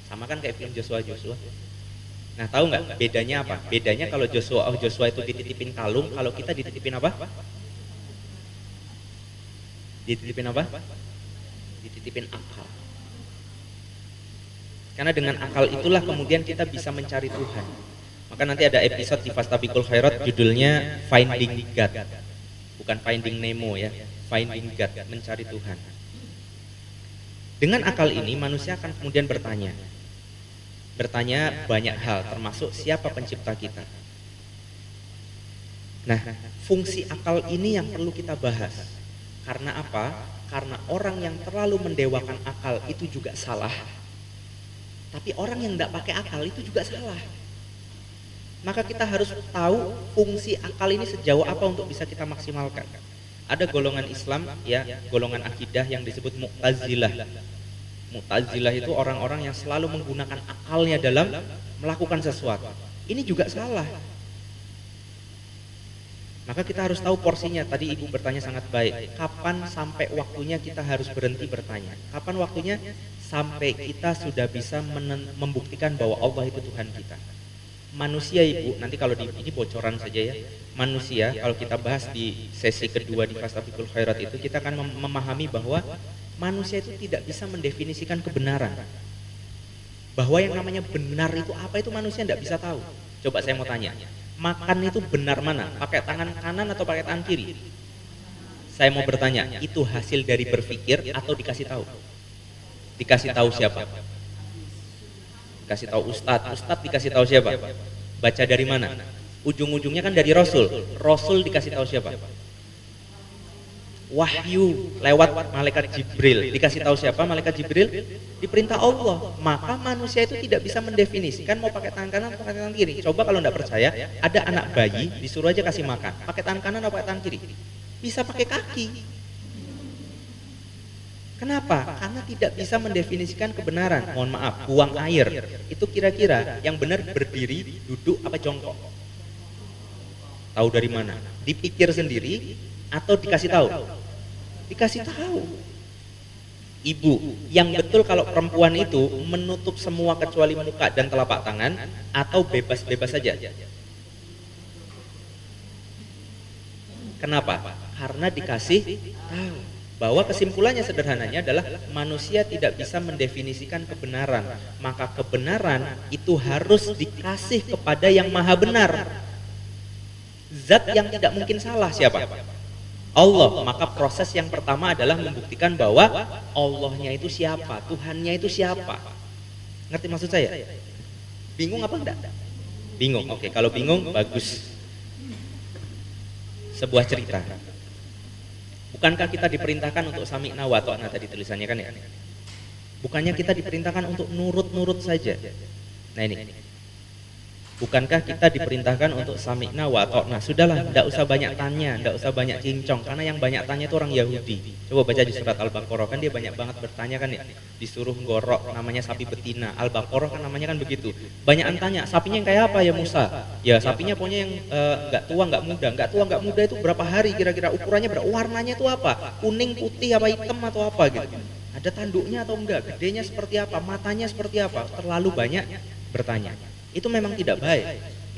Sama kan kayak film Joshua. Nah, tahu nggak bedanya apa? Bedanya kalau Joshua itu dititipin kalung, kalau kita dititipin apa? Dititipin apa? Dititipin akal. Karena dengan akal itulah kemudian kita bisa mencari Tuhan. Maka nanti ada episode di Fastabiqul Khairat judulnya Finding God. Bukan Finding Nemo ya, Finding God, mencari Tuhan. Dengan akal ini manusia akan kemudian bertanya banyak hal, termasuk siapa pencipta kita. Nah, fungsi akal ini yang perlu kita bahas. Karena apa? Karena orang yang terlalu mendewakan akal itu juga salah. Tapi orang yang tidak pakai akal itu juga salah. Maka kita harus tahu fungsi akal ini sejauh apa untuk bisa kita maksimalkan. Ada golongan Islam ya, golongan akidah yang disebut Mu'tazilah. Mu'tazilah itu orang-orang yang selalu menggunakan akalnya dalam melakukan sesuatu. Ini juga salah. Maka kita harus tahu porsinya. Tadi Ibu bertanya sangat baik. Kapan sampai waktunya kita harus berhenti bertanya? Kapan waktunya sampai kita sudah bisa membuktikan bahwa Allah itu Tuhan kita? Manusia, Ibu, nanti kalau ini bocoran saja ya. Manusia, kalau kita bahas di sesi kedua di Fastabiqul Khairat itu, kita akan memahami bahwa manusia itu tidak bisa mendefinisikan kebenaran. Bahwa yang namanya benar itu apa itu manusia tidak bisa tahu. Coba saya mau tanya, makan itu benar mana? Pakai tangan kanan atau pakai tangan kiri? Saya mau bertanya, itu hasil dari berpikir atau dikasih tahu? Dikasih tahu siapa? Dikasih tahu Ustadz dikasih tahu siapa? Baca dari mana? Ujung-ujungnya kan dari Rasul dikasih tahu siapa? Wahyu lewat malaikat Jibril, dikasih tahu siapa? Malaikat Jibril diperintah Allah. Maka manusia itu tidak bisa mendefinisikan mau pakai tangan kanan atau pakai tangan kiri. Coba kalau tidak percaya, ada anak bayi disuruh aja kasih makan, pakai tangan kanan atau pakai tangan kiri? Bisa pakai kaki. Kenapa? Karena tidak bisa mendefinisikan kebenaran. Mohon maaf, buang air itu kira-kira yang benar berdiri, duduk, apa jongkok? Tahu dari mana? Dipikir sendiri atau dikasih tahu? Dikasih tahu. Ibu, yang betul kalau perempuan itu menutup semua kecuali muka dan telapak tangan atau bebas-bebas saja? Kenapa? Karena dikasih tahu. Bahwa kesimpulannya sederhananya adalah manusia tidak bisa mendefinisikan kebenaran, maka kebenaran itu harus dikasih kepada yang maha benar. Zat yang tidak mungkin salah siapa? Allah. Maka proses yang pertama adalah membuktikan bahwa Allahnya itu siapa, Tuhannya itu siapa. Ngerti maksud saya? Bingung apa enggak? Bingung. Oke, kalau bingung bagus. Sebuah cerita. Bukankah kita diperintahkan untuk sami'na wa ta'na tadi tulisannya kan ya? Bukannya kita diperintahkan untuk nurut-nurut saja. Nah ini. Bukankah kita diperintahkan untuk sami'na wa ta'na? Sudahlah, tidak usah banyak tanya, tidak usah banyak cincong. Karena yang banyak tanya itu orang Yahudi. Coba baca di surat Al-Baqarah, kan dia banyak banget bertanya kan ya. Disuruh gorok namanya sapi betina. Al-Baqarah kan namanya kan begitu. Banyakan tanya, sapinya yang kayak apa ya Musa? Ya sapinya pokoknya yang nggak tua nggak muda. Nggak tua nggak muda itu berapa hari kira-kira, ukurannya berapa, warnanya itu apa? Kuning, putih, apa hitam atau apa gitu. Ada tanduknya atau enggak? Gedenya seperti apa? Matanya seperti apa? Terlalu banyak bertanya. Itu memang tidak baik.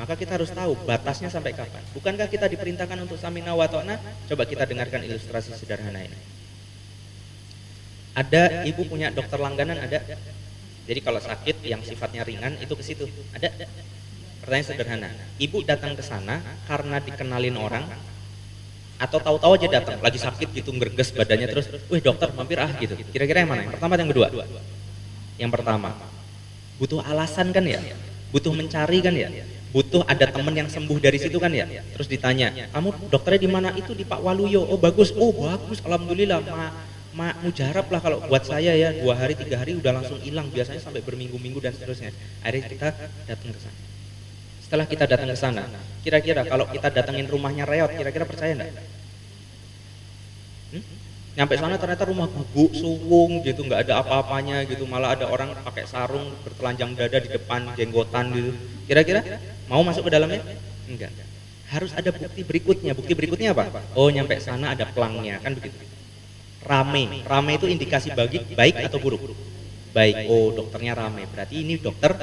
Maka kita harus tahu batasnya sampai kapan. Bukankah kita diperintahkan untuk sami'na wa ta'na? Coba kita dengarkan ilustrasi sederhana ini. Ada ibu punya dokter langganan, ada. Jadi kalau sakit yang sifatnya ringan itu ke situ. Ada. Pertanyaan sederhana. Ibu datang ke sana karena dikenalin orang atau tahu-tahu aja datang lagi sakit gitu, ngerges badannya terus, "Wih, dokter mampir ah" gitu. Kira-kira yang mana? Yang pertama atau yang kedua? Yang pertama. Butuh alasan kan ya? Butuh mencari kan ya, butuh ada teman yang sembuh dari situ kan ya. Terus ditanya, "Kamu dokternya di mana?" "Itu di Pak Waluyo." "Oh bagus, alhamdulillah, mujarab lah kalau buat saya ya, 2 hari 3 hari udah langsung hilang, biasanya sampai berminggu-minggu dan seterusnya." Akhirnya kita datang ke sana. Setelah kita datang ke sana, kira-kira kalau kita datengin rumahnya Reot, kira-kira percaya enggak? Nyampe sana ternyata rumah gubuk, suwung gitu, nggak ada apa-apanya gitu, malah ada orang pakai sarung bertelanjang dada di depan, jenggotan gitu. Kira-kira mau masuk ke dalamnya? Enggak. Harus ada bukti berikutnya. Bukti berikutnya apa? Oh, nyampe sana ada pelangnya, kan begitu. Rame itu indikasi baik atau buruk? Baik. Oh, dokternya rame, berarti ini dokter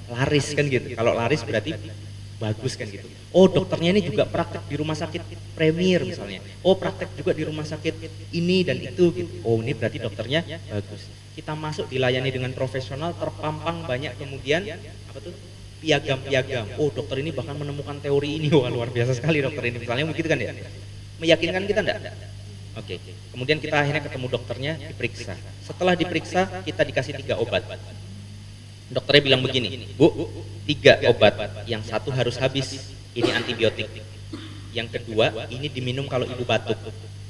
laris kan gitu. Kalau laris berarti bagus kan gitu. Oh, dokternya ini juga praktek di rumah sakit Premier misalnya. Oh, praktek juga di rumah sakit ini dan itu gitu. Oh, ini berarti dokternya bagus. Kita masuk dilayani dengan profesional, terpampang banyak kemudian apa tuh? Piagam-piagam. Oh, dokter ini bahkan menemukan teori ini. Wah, luar biasa sekali dokter ini. Misalnya begitu kan ya? Meyakinkan kita enggak? Oke. Kemudian kita akhirnya ketemu dokternya, diperiksa. Setelah diperiksa, kita dikasih 3 obat. Dokternya bilang begini, "Bu, 3 obat, yang 1 harus habis, ini antibiotik. Yang kedua, ini diminum kalau ibu batuk.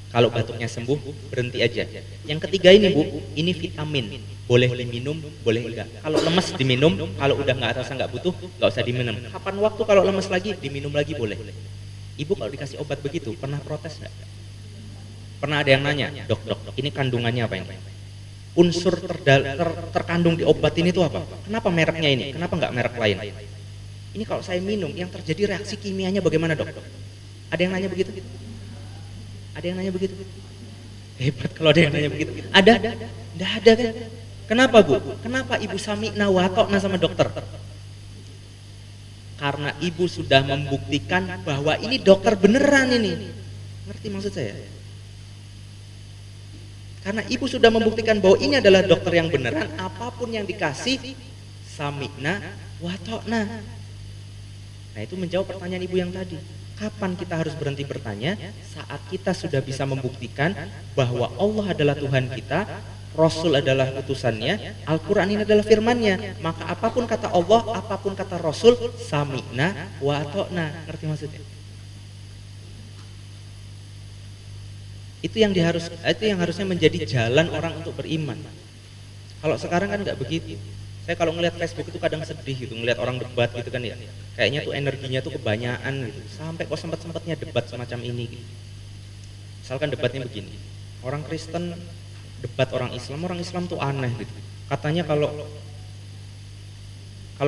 Kalau batuknya sembuh, berhenti aja. Yang ketiga ini Bu, ini vitamin, boleh diminum, boleh enggak. Kalau lemes diminum, kalau udah nggak rasa nggak butuh, nggak usah diminum. Kapan waktu kalau lemes lagi, diminum lagi boleh." Ibu kalau dikasih obat begitu, pernah protes nggak? Pernah ada yang nanya, dok, ini kandungannya apa ini? Unsur terkandung di obat ini itu apa? Kenapa mereknya ini? Kenapa nggak merek lain? Ini kalau saya minum, yang terjadi reaksi kimianya bagaimana dok? Ada yang nanya begitu? Ada yang nanya begitu? Hebat kalau ada yang nanya begitu. Ada? Nggak ada kan? Kenapa Bu? Kenapa ibu sami'na wa ta'na sama dokter? Karena ibu sudah membuktikan bahwa ini dokter beneran ini. Ngerti maksud saya? Karena ibu sudah membuktikan bahwa ini adalah dokter yang beneran, apapun yang dikasih sami'na wa ta'na. Nah, itu menjawab pertanyaan ibu yang tadi. Kapan kita harus berhenti bertanya? Saat kita sudah bisa membuktikan bahwa Allah adalah Tuhan kita, Rasul adalah utusannya, Al-Quran ini adalah firmannya. Maka apapun kata Allah, apapun kata Rasul, sami'na wa ta'na. Ngerti maksudnya? Itu yang harusnya menjadi jalan orang untuk beriman. Kalau sekarang kan nggak begitu. Saya kalau ngelihat Facebook itu kadang sedih gitu, ngelihat orang debat gitu kan ya. Kayaknya tuh energinya tuh kebanyakan gitu. Sampai kok sempet-sempetnya debat semacam ini gitu. Misalkan debatnya begini. Orang Kristen debat orang Islam tuh aneh gitu. Katanya kalau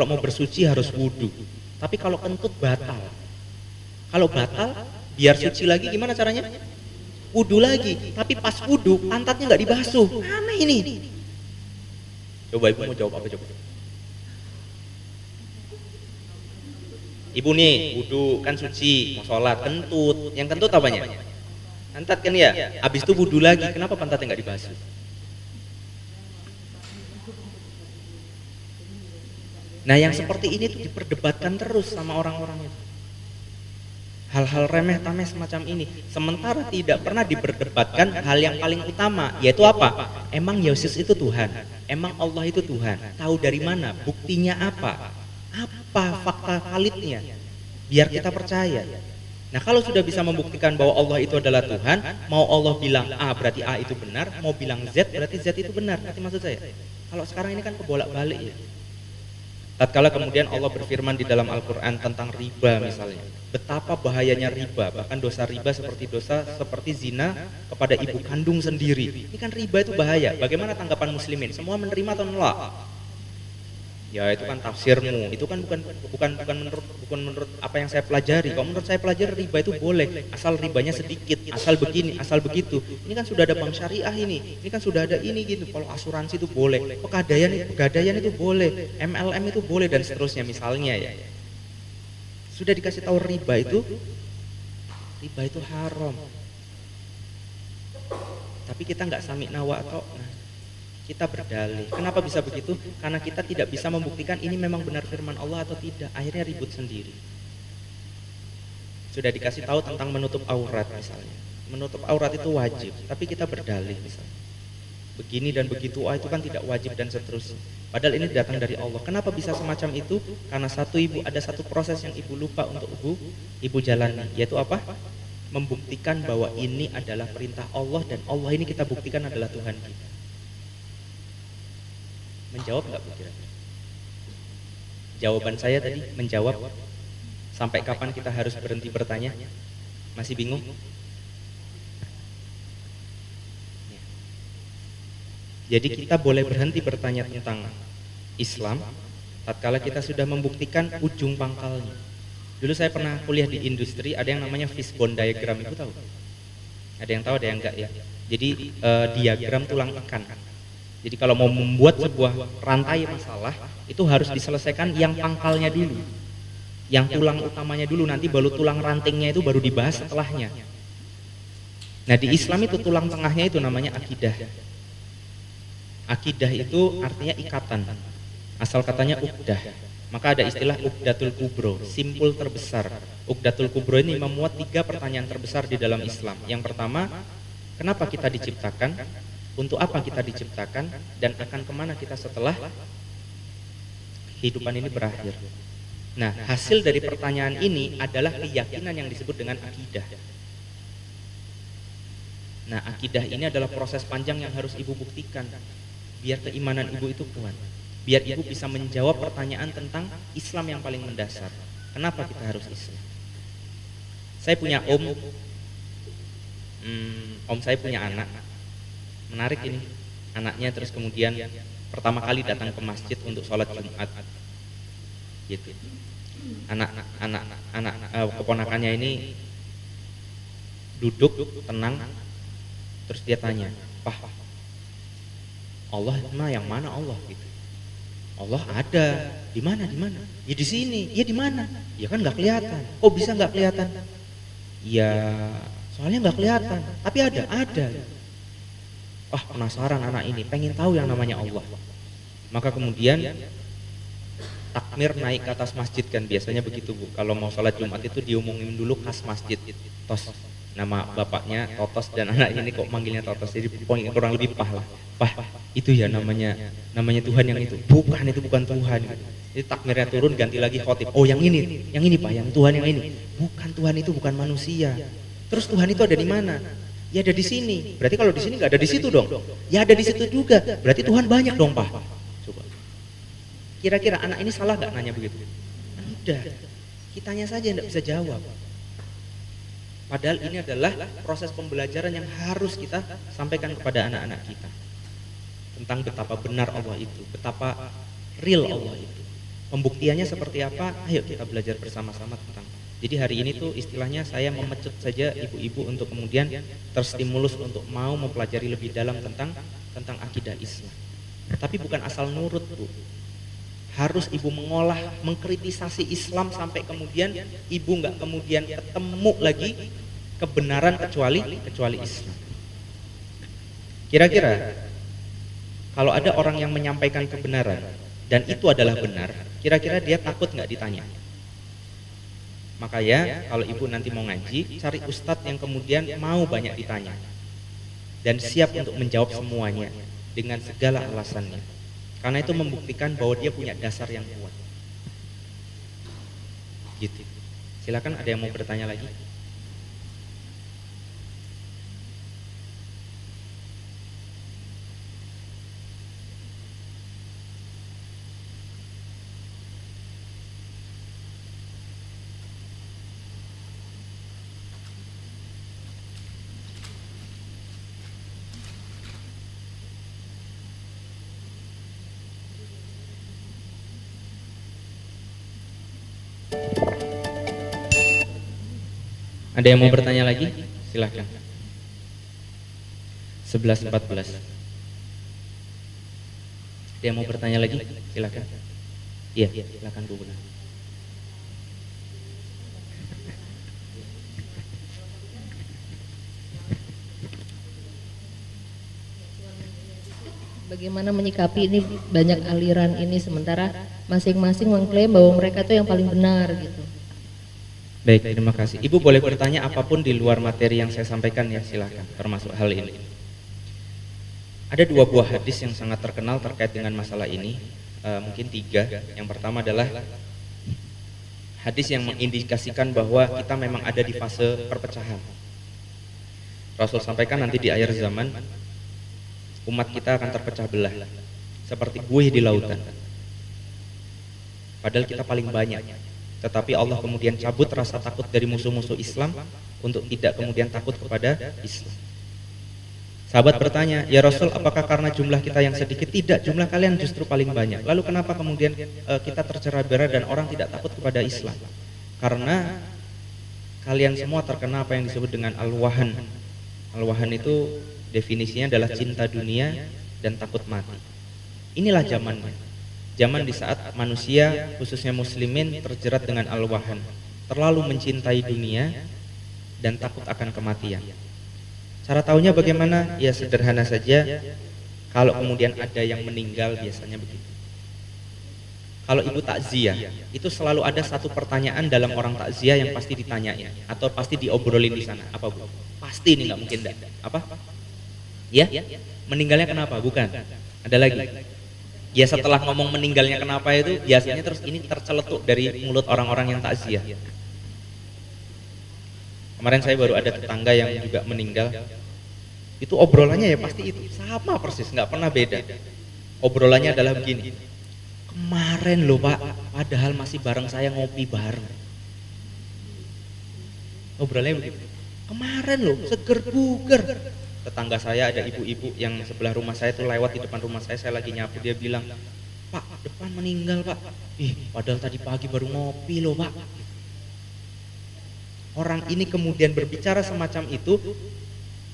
mau bersuci harus wudu. Tapi kalau kentut batal. Kalau batal, biar suci lagi gimana caranya? Wudu lagi, tapi pas wudu pantatnya nggak dibasuh. Aneh ini. Coba ibu mau jawab apa coba? Ibu nih wudu kan suci, mau sholat kentut. Yang kentut apanya? Pantat kan ya. Habis itu wudu lagi, kenapa pantatnya nggak dibasuh? Nah yang seperti ini tuh diperdebatkan terus sama orang-orang itu. Hal-hal remeh tameh semacam ini, sementara tidak pernah diperdebatkan hal yang paling utama, yaitu apa? Emang Yesus itu Tuhan? Emang Allah itu Tuhan? Tahu dari mana? Buktinya apa? Apa fakta validnya? Biar kita percaya. Nah kalau sudah bisa membuktikan bahwa Allah itu adalah Tuhan, mau Allah bilang A berarti A itu benar, mau bilang Z berarti Z itu benar. Nanti maksud saya, kalau sekarang ini kan kebolak-balik ya. Tatkala kemudian Allah berfirman di dalam Al-Quran tentang riba misalnya, betapa bahayanya riba, bahkan dosa riba seperti zina kepada ibu kandung sendiri. Ini kan riba itu bahaya. Bagaimana tanggapan muslimin? Semua menerima atau menolak? Ya itu kan tafsirmu, itu kan bukan menurut apa yang saya pelajari. Kalau menurut saya pelajari riba itu boleh, asal ribanya sedikit, asal begini, asal begitu. Ini kan sudah ada bank syariah ini kan sudah ada ini gitu. Kalau asuransi itu boleh, pegadaian itu boleh, MLM itu boleh dan seterusnya misalnya ya. Sudah dikasih tahu riba itu haram. Tapi kita nggak sami'na wa ata'na. Kita berdalih. Kenapa bisa begitu? Karena kita tidak bisa membuktikan ini memang benar firman Allah atau tidak. Akhirnya ribut sendiri. Sudah dikasih tahu tentang menutup aurat misalnya. Menutup aurat itu wajib, tapi kita berdalih misalnya. Begini dan begitu, itu kan tidak wajib dan seterusnya. Padahal ini datang dari Allah. Kenapa bisa semacam itu? Karena ada satu proses yang ibu lupa untuk ibu jalani, yaitu apa? Membuktikan bahwa ini adalah perintah Allah dan Allah ini kita buktikan adalah Tuhan kita. Menjawab nggak kira-kira? Jawaban saya tadi menjawab. Sampai kapan kita harus berhenti bertanya? Masih bingung? Jadi kita boleh berhenti bertanya tentang Islam tatkala kita sudah membuktikan ujung pangkalnya. Dulu saya pernah kuliah di industri, ada yang namanya fishbone diagram, itu tahu? Ada yang tahu, ada yang enggak ya? Jadi diagram tulang ikan. Jadi kalau mau membuat sebuah rantai masalah, itu harus diselesaikan yang pangkalnya dulu, yang tulang utamanya dulu, nanti baru tulang rantingnya itu baru dibahas setelahnya. Nah di Islam itu tulang tengahnya itu namanya akidah. Akidah itu artinya ikatan, asal katanya uqdah. Maka ada istilah uqdatul kubro, simpul terbesar. Uqdatul kubro ini memuat 3 pertanyaan terbesar di dalam Islam. Yang pertama, kenapa kita diciptakan? Untuk apa kita diciptakan dan akan kemana kita setelah kehidupan ini berakhir. Nah, hasil dari pertanyaan ini adalah keyakinan yang disebut dengan akidah. Nah, akidah ini adalah proses panjang yang harus ibu buktikan biar keimanan ibu itu kuat, biar ibu bisa menjawab pertanyaan tentang Islam yang paling mendasar. Kenapa kita harus Islam? Saya punya om saya punya anak. Menarik ini, anaknya terus kemudian pertama kali datang ke masjid untuk sholat Jumat, gitu. Anak keponakannya ini duduk tenang, terus dia tanya, "Pak, Allah mah yang mana Allah?" Gitu. Allah ada, di mana? Ya di sini. Ya di mana? Ya kan nggak kelihatan. Kok bisa nggak kelihatan? Ya soalnya nggak kelihatan, tapi ada. Penasaran anak ini, pengen tahu yang namanya Allah. Maka kemudian takmir naik ke atas masjid kan, biasanya begitu Bu. Kalau mau sholat Jumat itu diumumin dulu khas masjid. Tos, nama bapaknya Totos dan anak ini kok manggilnya Totos. Jadi kurang lebih pah, itu ya namanya Tuhan yang itu. Bukan, itu bukan Tuhan. Jadi takmirnya turun, ganti lagi khotib. Oh yang ini Pak, yang Tuhan yang ini. Bukan, Tuhan itu bukan manusia. Terus Tuhan itu ada di mana? Ya ada di sini. Berarti kalau di sini nggak ada di situ dong. Ya ada di situ juga. Berarti Tuhan banyak dong Pak. Coba. Kira-kira anak ini salah nggak nanya begitu? Udah. Kitanya saja nggak bisa jawab. Padahal ini adalah proses pembelajaran yang harus kita sampaikan kepada anak-anak kita tentang betapa benar Allah itu, betapa real Allah itu. Pembuktiannya seperti apa? Ayo kita belajar bersama-sama tentang Jadi hari ini tuh istilahnya saya memecut saja ibu-ibu untuk kemudian terstimulus untuk mau mempelajari lebih dalam tentang akidah Islam. Tapi bukan asal nurut, Bu. Harus ibu mengolah, mengkritisasi Islam sampai kemudian ibu nggak kemudian ketemu lagi kebenaran kecuali Islam. Kira-kira kalau ada orang yang menyampaikan kebenaran dan itu adalah benar, kira-kira dia takut nggak ditanya? Makanya kalau ibu nanti mau ngaji, cari ustadz yang kemudian mau banyak ditanya dan siap untuk menjawab semuanya dengan segala alasannya. Karena itu membuktikan bahwa dia punya dasar yang kuat. Gitu. Silakan, ada yang mau bertanya lagi? Ada yang mau bertanya lagi? Silahkan. 11.14. Ada yang mau bertanya lagi? Silahkan. Iya, silahkan Bu. Bagaimana menyikapi ini banyak aliran ini sementara masing-masing mengklaim bahwa mereka itu yang paling benar gitu. Baik, terima kasih. Ibu boleh bertanya apapun di luar materi yang saya sampaikan ya, silakan, termasuk hal ini. Ada 2 buah hadis yang sangat terkenal terkait dengan masalah ini, mungkin 3. Yang pertama adalah hadis yang mengindikasikan bahwa kita memang ada di fase perpecahan. Rasul sampaikan nanti di akhir zaman umat kita akan terpecah belah seperti buih di lautan. Padahal kita paling banyak. Tetapi Allah kemudian cabut rasa takut dari musuh-musuh Islam untuk tidak kemudian takut kepada Islam. Sahabat bertanya, ya Rasul, apakah karena jumlah kita yang sedikit? Tidak, jumlah kalian justru paling banyak. Lalu kenapa kemudian kita tercerai-berai dan orang tidak takut kepada Islam? Karena kalian semua terkena apa yang disebut dengan al-wahan. Al-wahan itu definisinya adalah cinta dunia dan takut mati. Inilah zamannya. Zaman di saat manusia, khususnya muslimin, terjerat dengan al-wahan, terlalu mencintai dunia dan takut akan kematian. Cara tahunya bagaimana? Ya sederhana saja. Kalau kemudian ada yang meninggal, biasanya begitu. Kalau ibu takziah, itu selalu ada satu pertanyaan dalam orang takziah yang pasti ditanyain atau pasti diobrolin di sana. Apa Bu? Pasti ini nggak mungkin enggak. Apa? Ya? Meninggalnya kenapa? Bukan. Ada lagi. Ya setelah ngomong meninggalnya kenapa itu biasanya terus ini terceletuk dari mulut orang-orang yang takziah. Kemarin saya baru ada tetangga yang juga meninggal. Itu obrolannya ya pasti itu sama persis, nggak pernah beda. Obrolannya adalah begini. Kemarin loh Pak, padahal masih bareng saya ngopi bareng. Obrolannya begitu. Kemarin loh, seger buger. Tetangga saya ada ibu-ibu yang sebelah rumah saya tuh lewat di depan rumah saya lagi nyapu, dia bilang, Pak, depan meninggal Pak. Padahal tadi pagi baru ngopi loh Pak. Orang ini kemudian berbicara semacam itu,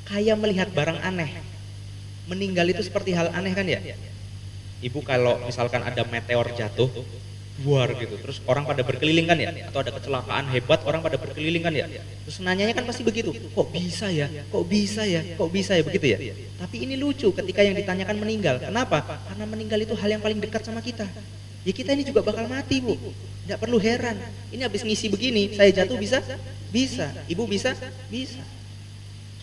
kayak melihat barang aneh. Meninggal itu seperti hal aneh kan ya? Ibu kalau misalkan ada meteor jatuh, buar gitu, terus orang pada berkeliling kan ya, atau ada kecelakaan hebat orang pada berkeliling kan ya, terus nanyanya kan pasti begitu, kok bisa ya, kok bisa ya, kok bisa ya, begitu ya. Tapi ini lucu ketika yang ditanyakan meninggal. Kenapa? Karena meninggal itu hal yang paling dekat sama kita. Ya kita ini juga bakal mati Bu, nggak perlu heran. Ini habis ngisi begini, saya jatuh bisa, ibu bisa.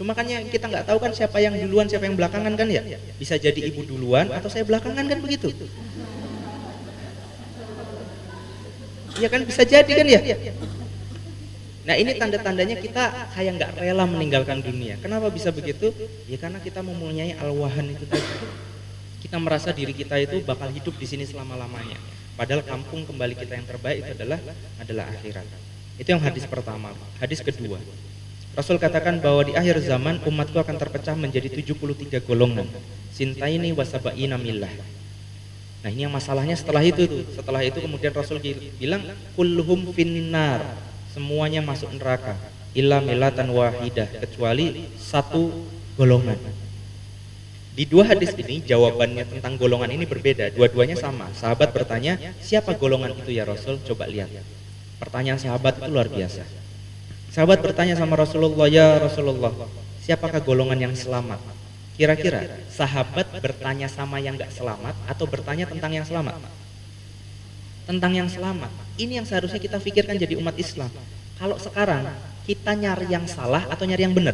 Cuma kan yang kita nggak tahu kan siapa yang duluan, siapa yang belakangan kan ya. Bisa jadi ibu duluan atau saya belakangan kan begitu. Ya kan bisa jadi kan ya. Nah ini tanda-tandanya kita kayak nggak rela meninggalkan dunia. Kenapa bisa begitu? Ya karena kita mempunyai al-wahan itu tadi. Kita merasa diri kita itu bakal hidup di sini selama-lamanya. Padahal kampung kembali kita yang terbaik itu adalah akhirat. Itu yang hadis pertama. Hadis kedua, Rasul katakan bahwa di akhir zaman umatku akan terpecah menjadi 73 golongan. Sintaini wasabaina millah. Nah ini yang masalahnya setelah itu kemudian Rasul bilang kulluhum finnar, semuanya masuk neraka illa millatan wahidah, kecuali satu golongan. Di dua hadis ini jawabannya tentang golongan ini berbeda, dua-duanya sama. Sahabat bertanya, siapa golongan itu ya Rasul? Coba lihat. Pertanyaan sahabat itu luar biasa. Sahabat bertanya sama Rasulullah, ya Rasulullah, siapakah golongan yang selamat? Kira-kira sahabat bertanya sama yang gak selamat atau bertanya tentang yang selamat? Tentang yang selamat. Ini yang seharusnya kita pikirkan jadi umat Islam. Kalau sekarang kita nyari yang salah atau nyari yang benar?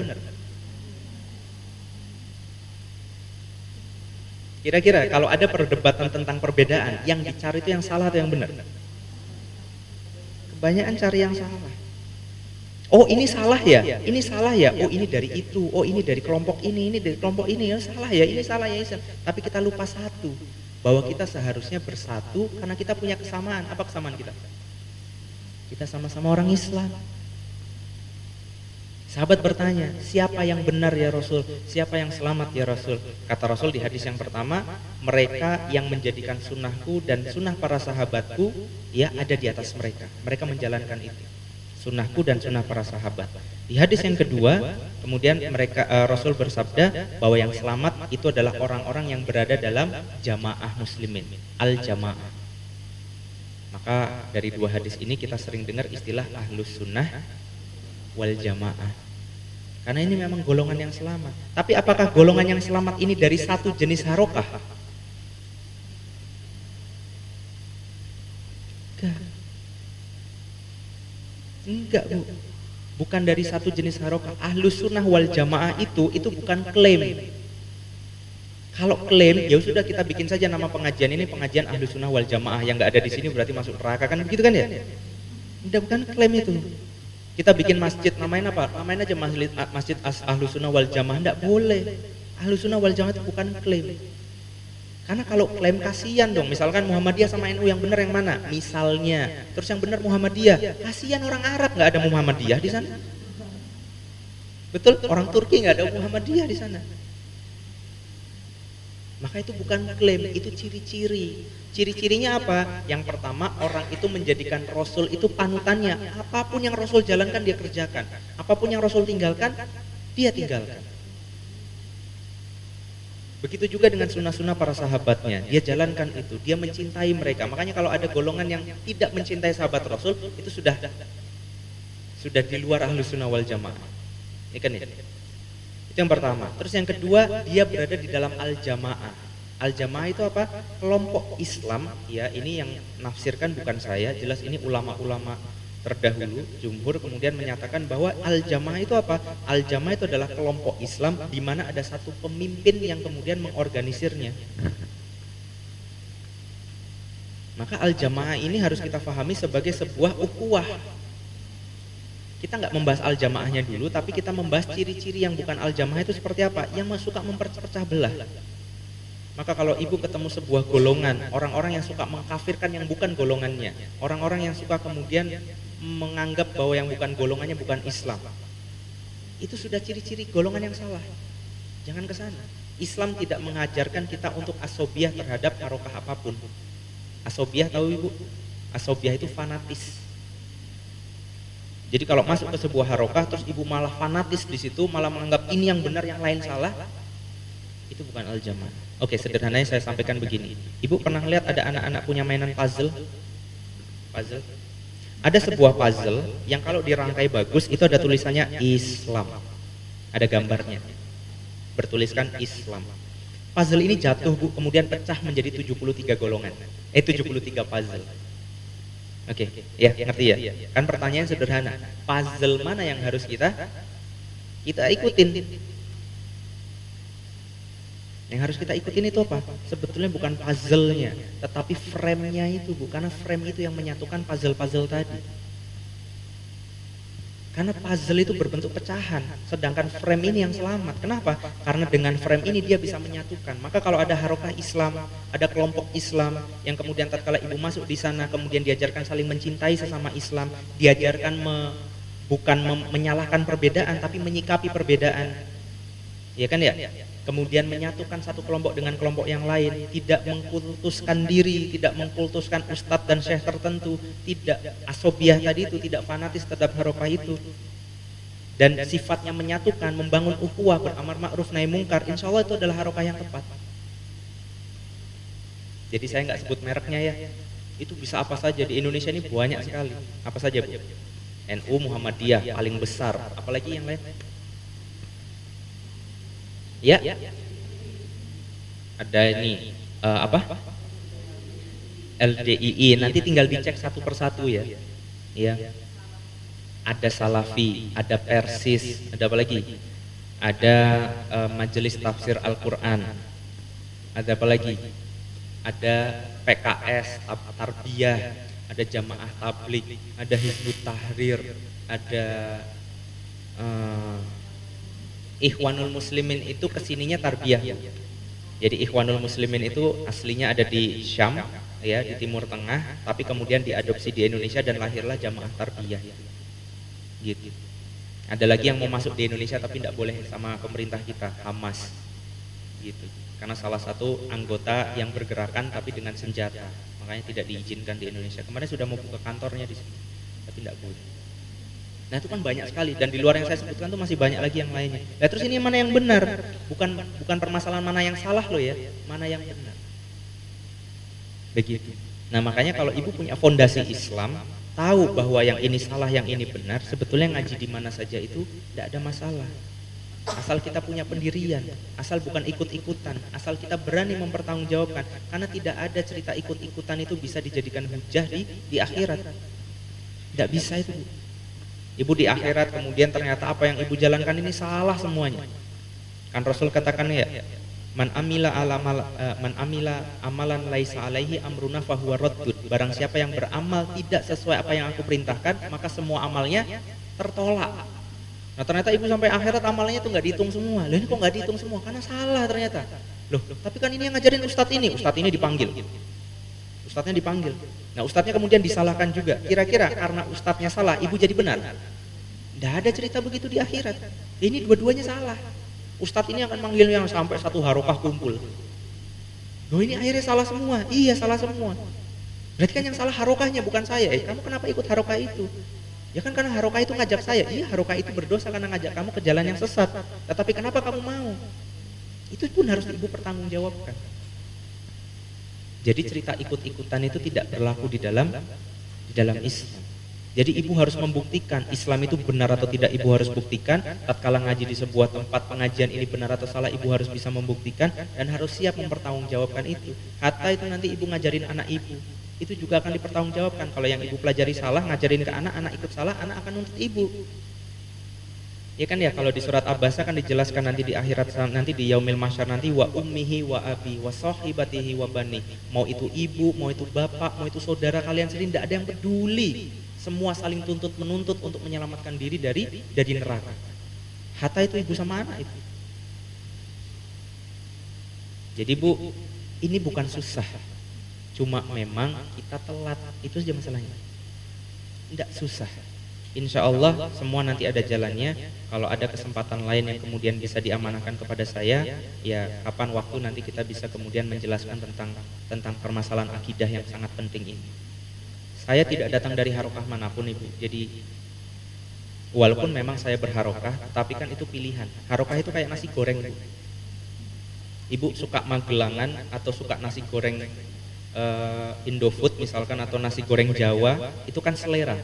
Kira-kira kalau ada perdebatan tentang perbedaan, yang dicari itu yang salah atau yang benar? Kebanyakan cari yang salah. Oh ini salah ya, ini salah ya, oh ini dari itu, oh ini dari kelompok ini dari kelompok ini, ya salah ya, ini salah ya, ini salah. Tapi kita lupa satu, bahwa kita seharusnya bersatu karena kita punya kesamaan. Apa kesamaan kita? Kita sama-sama orang Islam. Sahabat bertanya, siapa yang benar ya Rasul? Siapa yang selamat ya Rasul? Kata Rasul di hadis yang pertama, mereka yang menjadikan sunnahku dan sunnah para sahabatku, ya ada di atas mereka. Mereka menjalankan itu, sunnahku dan sunnah para sahabat. Di hadis yang kedua, kemudian Rasul bersabda bahwa yang selamat itu adalah orang-orang yang berada dalam jamaah muslimin, al-jamaah. Maka dari dua hadis ini kita sering dengar istilah ahlus sunnah wal jamaah. Karena ini memang golongan yang selamat. Tapi apakah golongan yang selamat ini dari satu jenis harokah? Enggak, Bu. Bukan dari satu jenis harokah. Ahlus sunnah wal jamaah itu bukan klaim. Kalau klaim, ya sudah kita bikin saja nama pengajian ini pengajian ahlus sunnah wal jamaah. Yang nggak ada di sini berarti masuk neraka, kan begitu kan ya? Tidak, bukan klaim itu. Kita bikin masjid, namain apa? Namain aja masjid ahlus sunnah wal jamaah. Tidak boleh. Ahlus sunnah wal jamaah itu bukan klaim. Karena kalau klaim kasihan dong. Misalkan Muhammadiyah sama NU yang benar yang mana? Misalnya. Terus yang benar Muhammadiyah. Kasihan orang Arab, nggak ada Muhammadiyah di sana. Betul? Orang Turki nggak ada Muhammadiyah di sana. Maka itu bukan klaim, itu ciri-ciri. Ciri-cirinya apa? Yang pertama, orang itu menjadikan Rasul itu panutannya. Apapun yang Rasul jalankan dia kerjakan. Apapun yang Rasul tinggalkan, dia tinggalkan. Begitu juga dengan sunnah-sunnah para sahabatnya. Dia jalankan itu, dia mencintai mereka. Makanya kalau ada golongan yang tidak mencintai sahabat Rasul, itu sudah di luar ahlus sunnah wal jamaah. Ini kan ya? Itu yang pertama. Terus yang kedua, dia berada di dalam al-jamaah. Al-jamaah itu apa? Kelompok Islam, ya ini yang nafsirkan bukan saya, jelas ini ulama-ulama terdahulu, jumhur kemudian menyatakan bahwa al-jamaah itu apa? Al-jamaah itu adalah kelompok Islam di mana ada satu pemimpin yang kemudian mengorganisirnya. Maka al-jamaah ini harus kita pahami sebagai sebuah ukhuwah. Kita nggak membahas al-jamaahnya dulu, tapi kita membahas ciri-ciri yang bukan al-jamaah itu seperti apa? Yang suka memperpecah belah. Maka kalau ibu ketemu sebuah golongan, orang-orang yang suka mengkafirkan yang bukan golongannya, orang-orang yang suka kemudian menganggap bahwa yang bukan golongannya bukan Islam, itu sudah ciri-ciri golongan yang salah. Jangan ke sana. Islam tidak mengajarkan kita untuk asobiah terhadap harokah apapun. Asobiah tahu ibu? Asobiah itu fanatis. Jadi kalau masuk ke sebuah harokah terus ibu malah fanatis di situ, malah menganggap ini yang benar yang lain salah, itu bukan al-jamaah. Oke, sederhananya saya sampaikan begini. Ibu pernah lihat ada anak-anak punya mainan puzzle? Puzzle? Ada sebuah puzzle yang kalau dirangkai bagus itu ada tulisannya Islam. Ada gambarnya. Bertuliskan Islam. Puzzle ini jatuh, Bu, kemudian pecah menjadi 73 golongan. 73 puzzle. Oke, ya ngerti ya? Kan pertanyaan sederhana. Puzzle mana yang harus kita ikutin? Yang harus kita ikutin itu apa? Sebetulnya bukan puzzle-nya, tetapi frame-nya itu, Bu. Karena frame itu yang menyatukan puzzle-puzzle tadi. Karena puzzle itu berbentuk pecahan, sedangkan frame ini yang selamat. Kenapa? Karena dengan frame ini dia bisa menyatukan. Maka kalau ada harokah Islam, ada kelompok Islam yang kemudian tatkala ibu masuk di sana, kemudian diajarkan saling mencintai sesama Islam, diajarkan bukan menyalahkan perbedaan, tapi menyikapi perbedaan. Ya kan ya? Kemudian menyatukan satu kelompok dengan kelompok yang lain, tidak mengkultuskan diri, tidak mengkultuskan ustadz dan syekh tertentu, tidak asobiah tadi itu, tidak fanatis terhadap harokah itu. Dan sifatnya menyatukan, membangun ukhuwah, beramar ma'ruf nahi mungkar, insya Allah itu adalah harokah yang tepat. Jadi saya nggak sebut mereknya ya, itu bisa apa saja, di Indonesia ini banyak sekali. Apa saja Bu? NU, Muhammadiyah paling besar, apalagi yang lain? Ya, ada ini apa? LDII, nanti tinggal dicek satu persatu ya. Ya, ada Salafi, ada Persis, ada apa lagi? Ada Majelis Tafsir Al-Quran, ada apa lagi? Ada PKS, Tarbiyah, ada Jamaah Tabligh, ada Hizbut Tahrir, ada Ikhwanul Muslimin itu kesininya tarbiyah. Jadi Ikhwanul Muslimin itu aslinya ada di Syam, ya di Timur Tengah, tapi kemudian diadopsi di Indonesia dan lahirlah Jamaah Tarbiyah. Gitu. Ada lagi yang mau masuk di Indonesia tapi tidak boleh sama pemerintah kita, Hamas. Gitu. Karena salah satu anggota yang bergerakan tapi dengan senjata, makanya tidak diizinkan di Indonesia. Kemarin sudah mau buka kantornya di sini, tapi tidak boleh. Nah itu kan banyak sekali, dan di luar yang saya sebutkan itu masih banyak lagi yang lainnya. Nah terus ini mana yang benar? Bukan permasalahan mana yang salah loh ya, mana yang benar. Begitu. Nah makanya kalau ibu punya fondasi Islam, tahu bahwa yang ini salah, yang ini benar, sebetulnya ngaji di mana saja itu tidak ada masalah. Asal kita punya pendirian, asal bukan ikut-ikutan, asal kita berani mempertanggungjawabkan. Karena tidak ada cerita ikut-ikutan itu bisa dijadikan hujah di akhirat. Tidak bisa itu. Ibu di akhirat kemudian ternyata apa yang ibu jalankan ini salah semuanya. Kan Rasul katakan ya, man amila amalan laisa alaihi amruna fahuwa raddud. Barang siapa yang beramal tidak sesuai apa yang aku perintahkan, maka semua amalnya tertolak. Nah ternyata ibu sampai akhirat amalnya itu nggak dihitung semua. Loh ini kok nggak dihitung semua? Karena salah ternyata. Loh tapi kan ini yang ngajarin ustadz ini dipanggil. Ustadznya dipanggil. Nah ustadznya kemudian disalahkan juga. Kira-kira karena ustadznya salah, ibu jadi benar? Tidak ada cerita begitu di akhirat. Ini dua-duanya salah. Ustadz ini akan manggil yang sampai satu harokah kumpul. Loh ini akhirnya salah semua. Iya salah semua. Berarti kan yang salah harokahnya bukan saya. Kamu kenapa ikut harokah itu? Ya kan karena harokah itu ngajak saya. Iya harokah itu berdosa karena ngajak kamu ke jalan yang sesat. Tetapi kenapa kamu mau? Itu pun harus ibu pertanggungjawabkan. Jadi cerita ikut-ikutan itu tidak berlaku di dalam Islam. Jadi ibu harus membuktikan Islam itu benar atau tidak, ibu harus buktikan. Tatkala ngaji di sebuah tempat pengajian ini benar atau salah, ibu harus bisa membuktikan dan harus siap mempertanggungjawabkan itu. Hatta itu nanti ibu ngajarin anak ibu, itu juga akan dipertanggungjawabkan. Kalau yang ibu pelajari salah, ngajarin ke anak, anak ikut salah, anak akan nuntut ibu. Ya kan ya, kalau di surat Abasa kan dijelaskan nanti di akhirat, nanti di yaumil mahsyar nanti wa ummihi wa abi wa sahibatihi wa bani. Mau itu ibu, mau itu bapak, mau itu saudara kalian sendiri, tidak ada yang peduli. Semua saling tuntut menuntut untuk menyelamatkan diri dari neraka. Hatta itu ibu sama anak itu. Jadi Bu, ini bukan susah. Cuma memang kita telat, itu saja masalahnya. Tidak susah. Insya Allah semua nanti ada jalannya. Kalau ada kesempatan lain yang kemudian bisa diamanahkan kepada saya, ya kapan waktu nanti kita bisa kemudian menjelaskan tentang permasalahan akidah yang sangat penting ini. Saya tidak datang dari harokah manapun Ibu. Jadi walaupun memang saya berharokah, tapi kan itu pilihan. Harokah itu kayak nasi goreng Bu. Ibu suka Magelangan atau suka nasi goreng Indofood misalkan, atau nasi goreng Jawa, itu kan selera.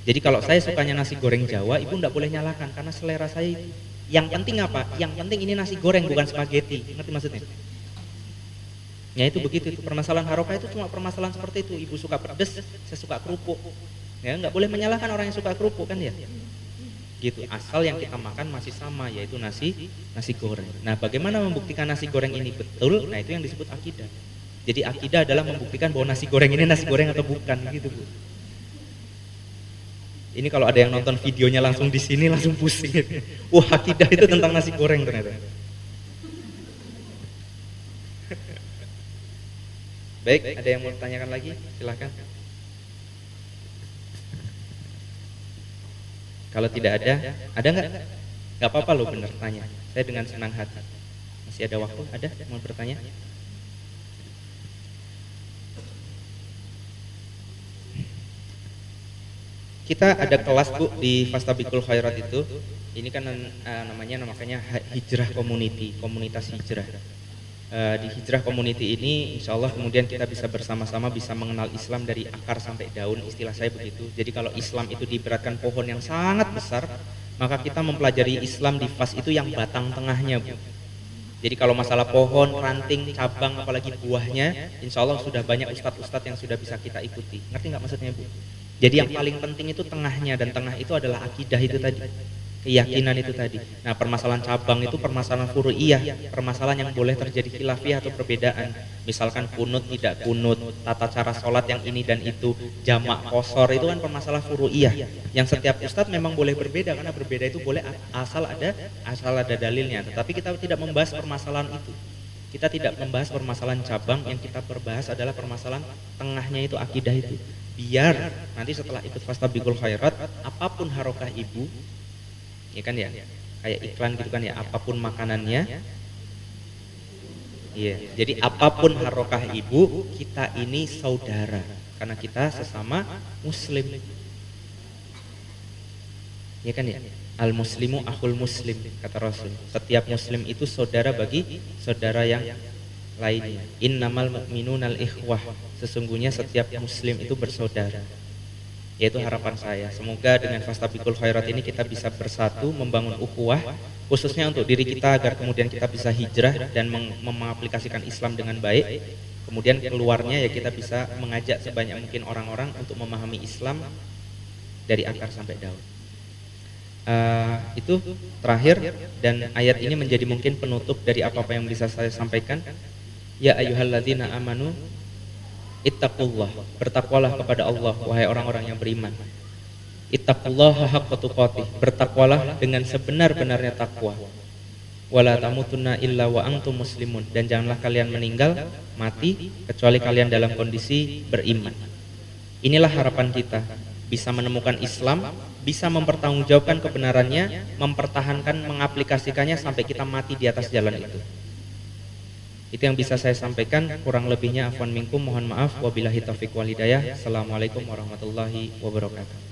Jadi kalau saya sukanya nasi goreng Jawa, ibu tidak boleh nyalakan karena selera saya. Yang penting apa? Yang penting ini nasi goreng bukan spaghetti. Ngerti maksudnya? Ya itu begitu. Itu permasalahan harokah itu cuma permasalahan seperti itu. Ibu suka pedas, saya suka kerupuk. Ya nggak boleh menyalahkan orang yang suka kerupuk kan ya. Gitu. Asal yang kita makan masih sama, yaitu nasi goreng. Nah, bagaimana membuktikan nasi goreng ini betul? Nah itu yang disebut akidah. Jadi akidah adalah membuktikan bahwa nasi goreng ini nasi goreng atau bukan, gitu Bu. Ini kalau ada yang nonton videonya langsung di sini langsung pusing. Wah, akidah itu tentang nasi goreng ternyata. Baik, ada yang mau tanyakan lagi? Silahkan. Kalau tidak ada nggak? Gak apa-apa loh bener tanya. Saya dengan senang hati. Masih ada waktu? Ada mau bertanya? Kita ada kelas Bu di Fastabiqul Khairat itu. Ini kan namanya hijrah community, komunitas hijrah. Di hijrah community ini insya Allah kemudian kita bisa bersama-sama bisa mengenal Islam dari akar sampai daun, istilah saya begitu. Jadi kalau Islam itu diibaratkan pohon yang sangat besar, maka kita mempelajari Islam di fase itu yang batang tengahnya Bu. Jadi kalau masalah pohon, ranting, cabang, apalagi buahnya, insya Allah sudah banyak ustadz-ustadz yang sudah bisa kita ikuti. Ngerti nggak maksudnya Bu? Jadi yang paling penting itu tengahnya, dan tengah itu adalah akidah itu tadi, keyakinan itu tadi. Nah permasalahan cabang itu permasalahan furu'iyah, permasalahan yang boleh terjadi khilafiyah atau perbedaan. Misalkan kunut tidak kunut, tata cara sholat yang ini dan itu, jamak kosor, itu kan permasalahan furu'iyah yang setiap ustadz memang boleh berbeda, karena berbeda itu boleh asal ada dalilnya. Tetapi kita tidak membahas permasalahan itu. Kita tidak membahas permasalahan cabang, yang kita berbahas adalah permasalahan tengahnya itu, akidah itu. Biar nanti setelah ikut Fastabiqul Khairat, apapun harokah ibu, ya kan ya, kayak iklan gitu kan ya, apapun makanannya, iya. Jadi apapun harokah ibu, kita ini saudara, karena kita sesama muslim, ya kan ya. Al muslimu akhul muslim, kata Rasul. Setiap muslim itu saudara bagi saudara yang lainnya. Innamal mu'minunal ikhwah. Sesungguhnya setiap muslim itu bersaudara. Yaitu harapan saya. Semoga dengan Fastabiqul Khairat ini kita bisa bersatu membangun ukhuwah, khususnya untuk diri kita agar kemudian kita bisa hijrah dan mengaplikasikan Islam dengan baik. Kemudian keluarnya ya kita bisa mengajak sebanyak mungkin orang-orang untuk memahami Islam dari akar sampai daun. Itu terakhir, dan ayat ini menjadi mungkin penutup dari apa-apa yang bisa saya sampaikan. Ya ayyuhalladzina amanu ittaqullah, bertakwalah kepada Allah wahai orang-orang yang beriman. Ittaqullaha haqqa tuqatih, bertakwalah dengan sebenar-benarnya takwa. Wala tamutunna illa wa antum muslimun, dan janganlah kalian meninggal mati kecuali kalian dalam kondisi beriman. Inilah harapan kita, bisa menemukan Islam, bisa mempertanggungjawabkan kebenarannya, mempertahankan, mengaplikasikannya sampai kita mati di atas jalan itu. Itu yang bisa saya sampaikan, kurang lebihnya afwan minkum, mohon maaf. Wabillahi taufiq wal hidayah. Assalamualaikum warahmatullahi wabarakatuh.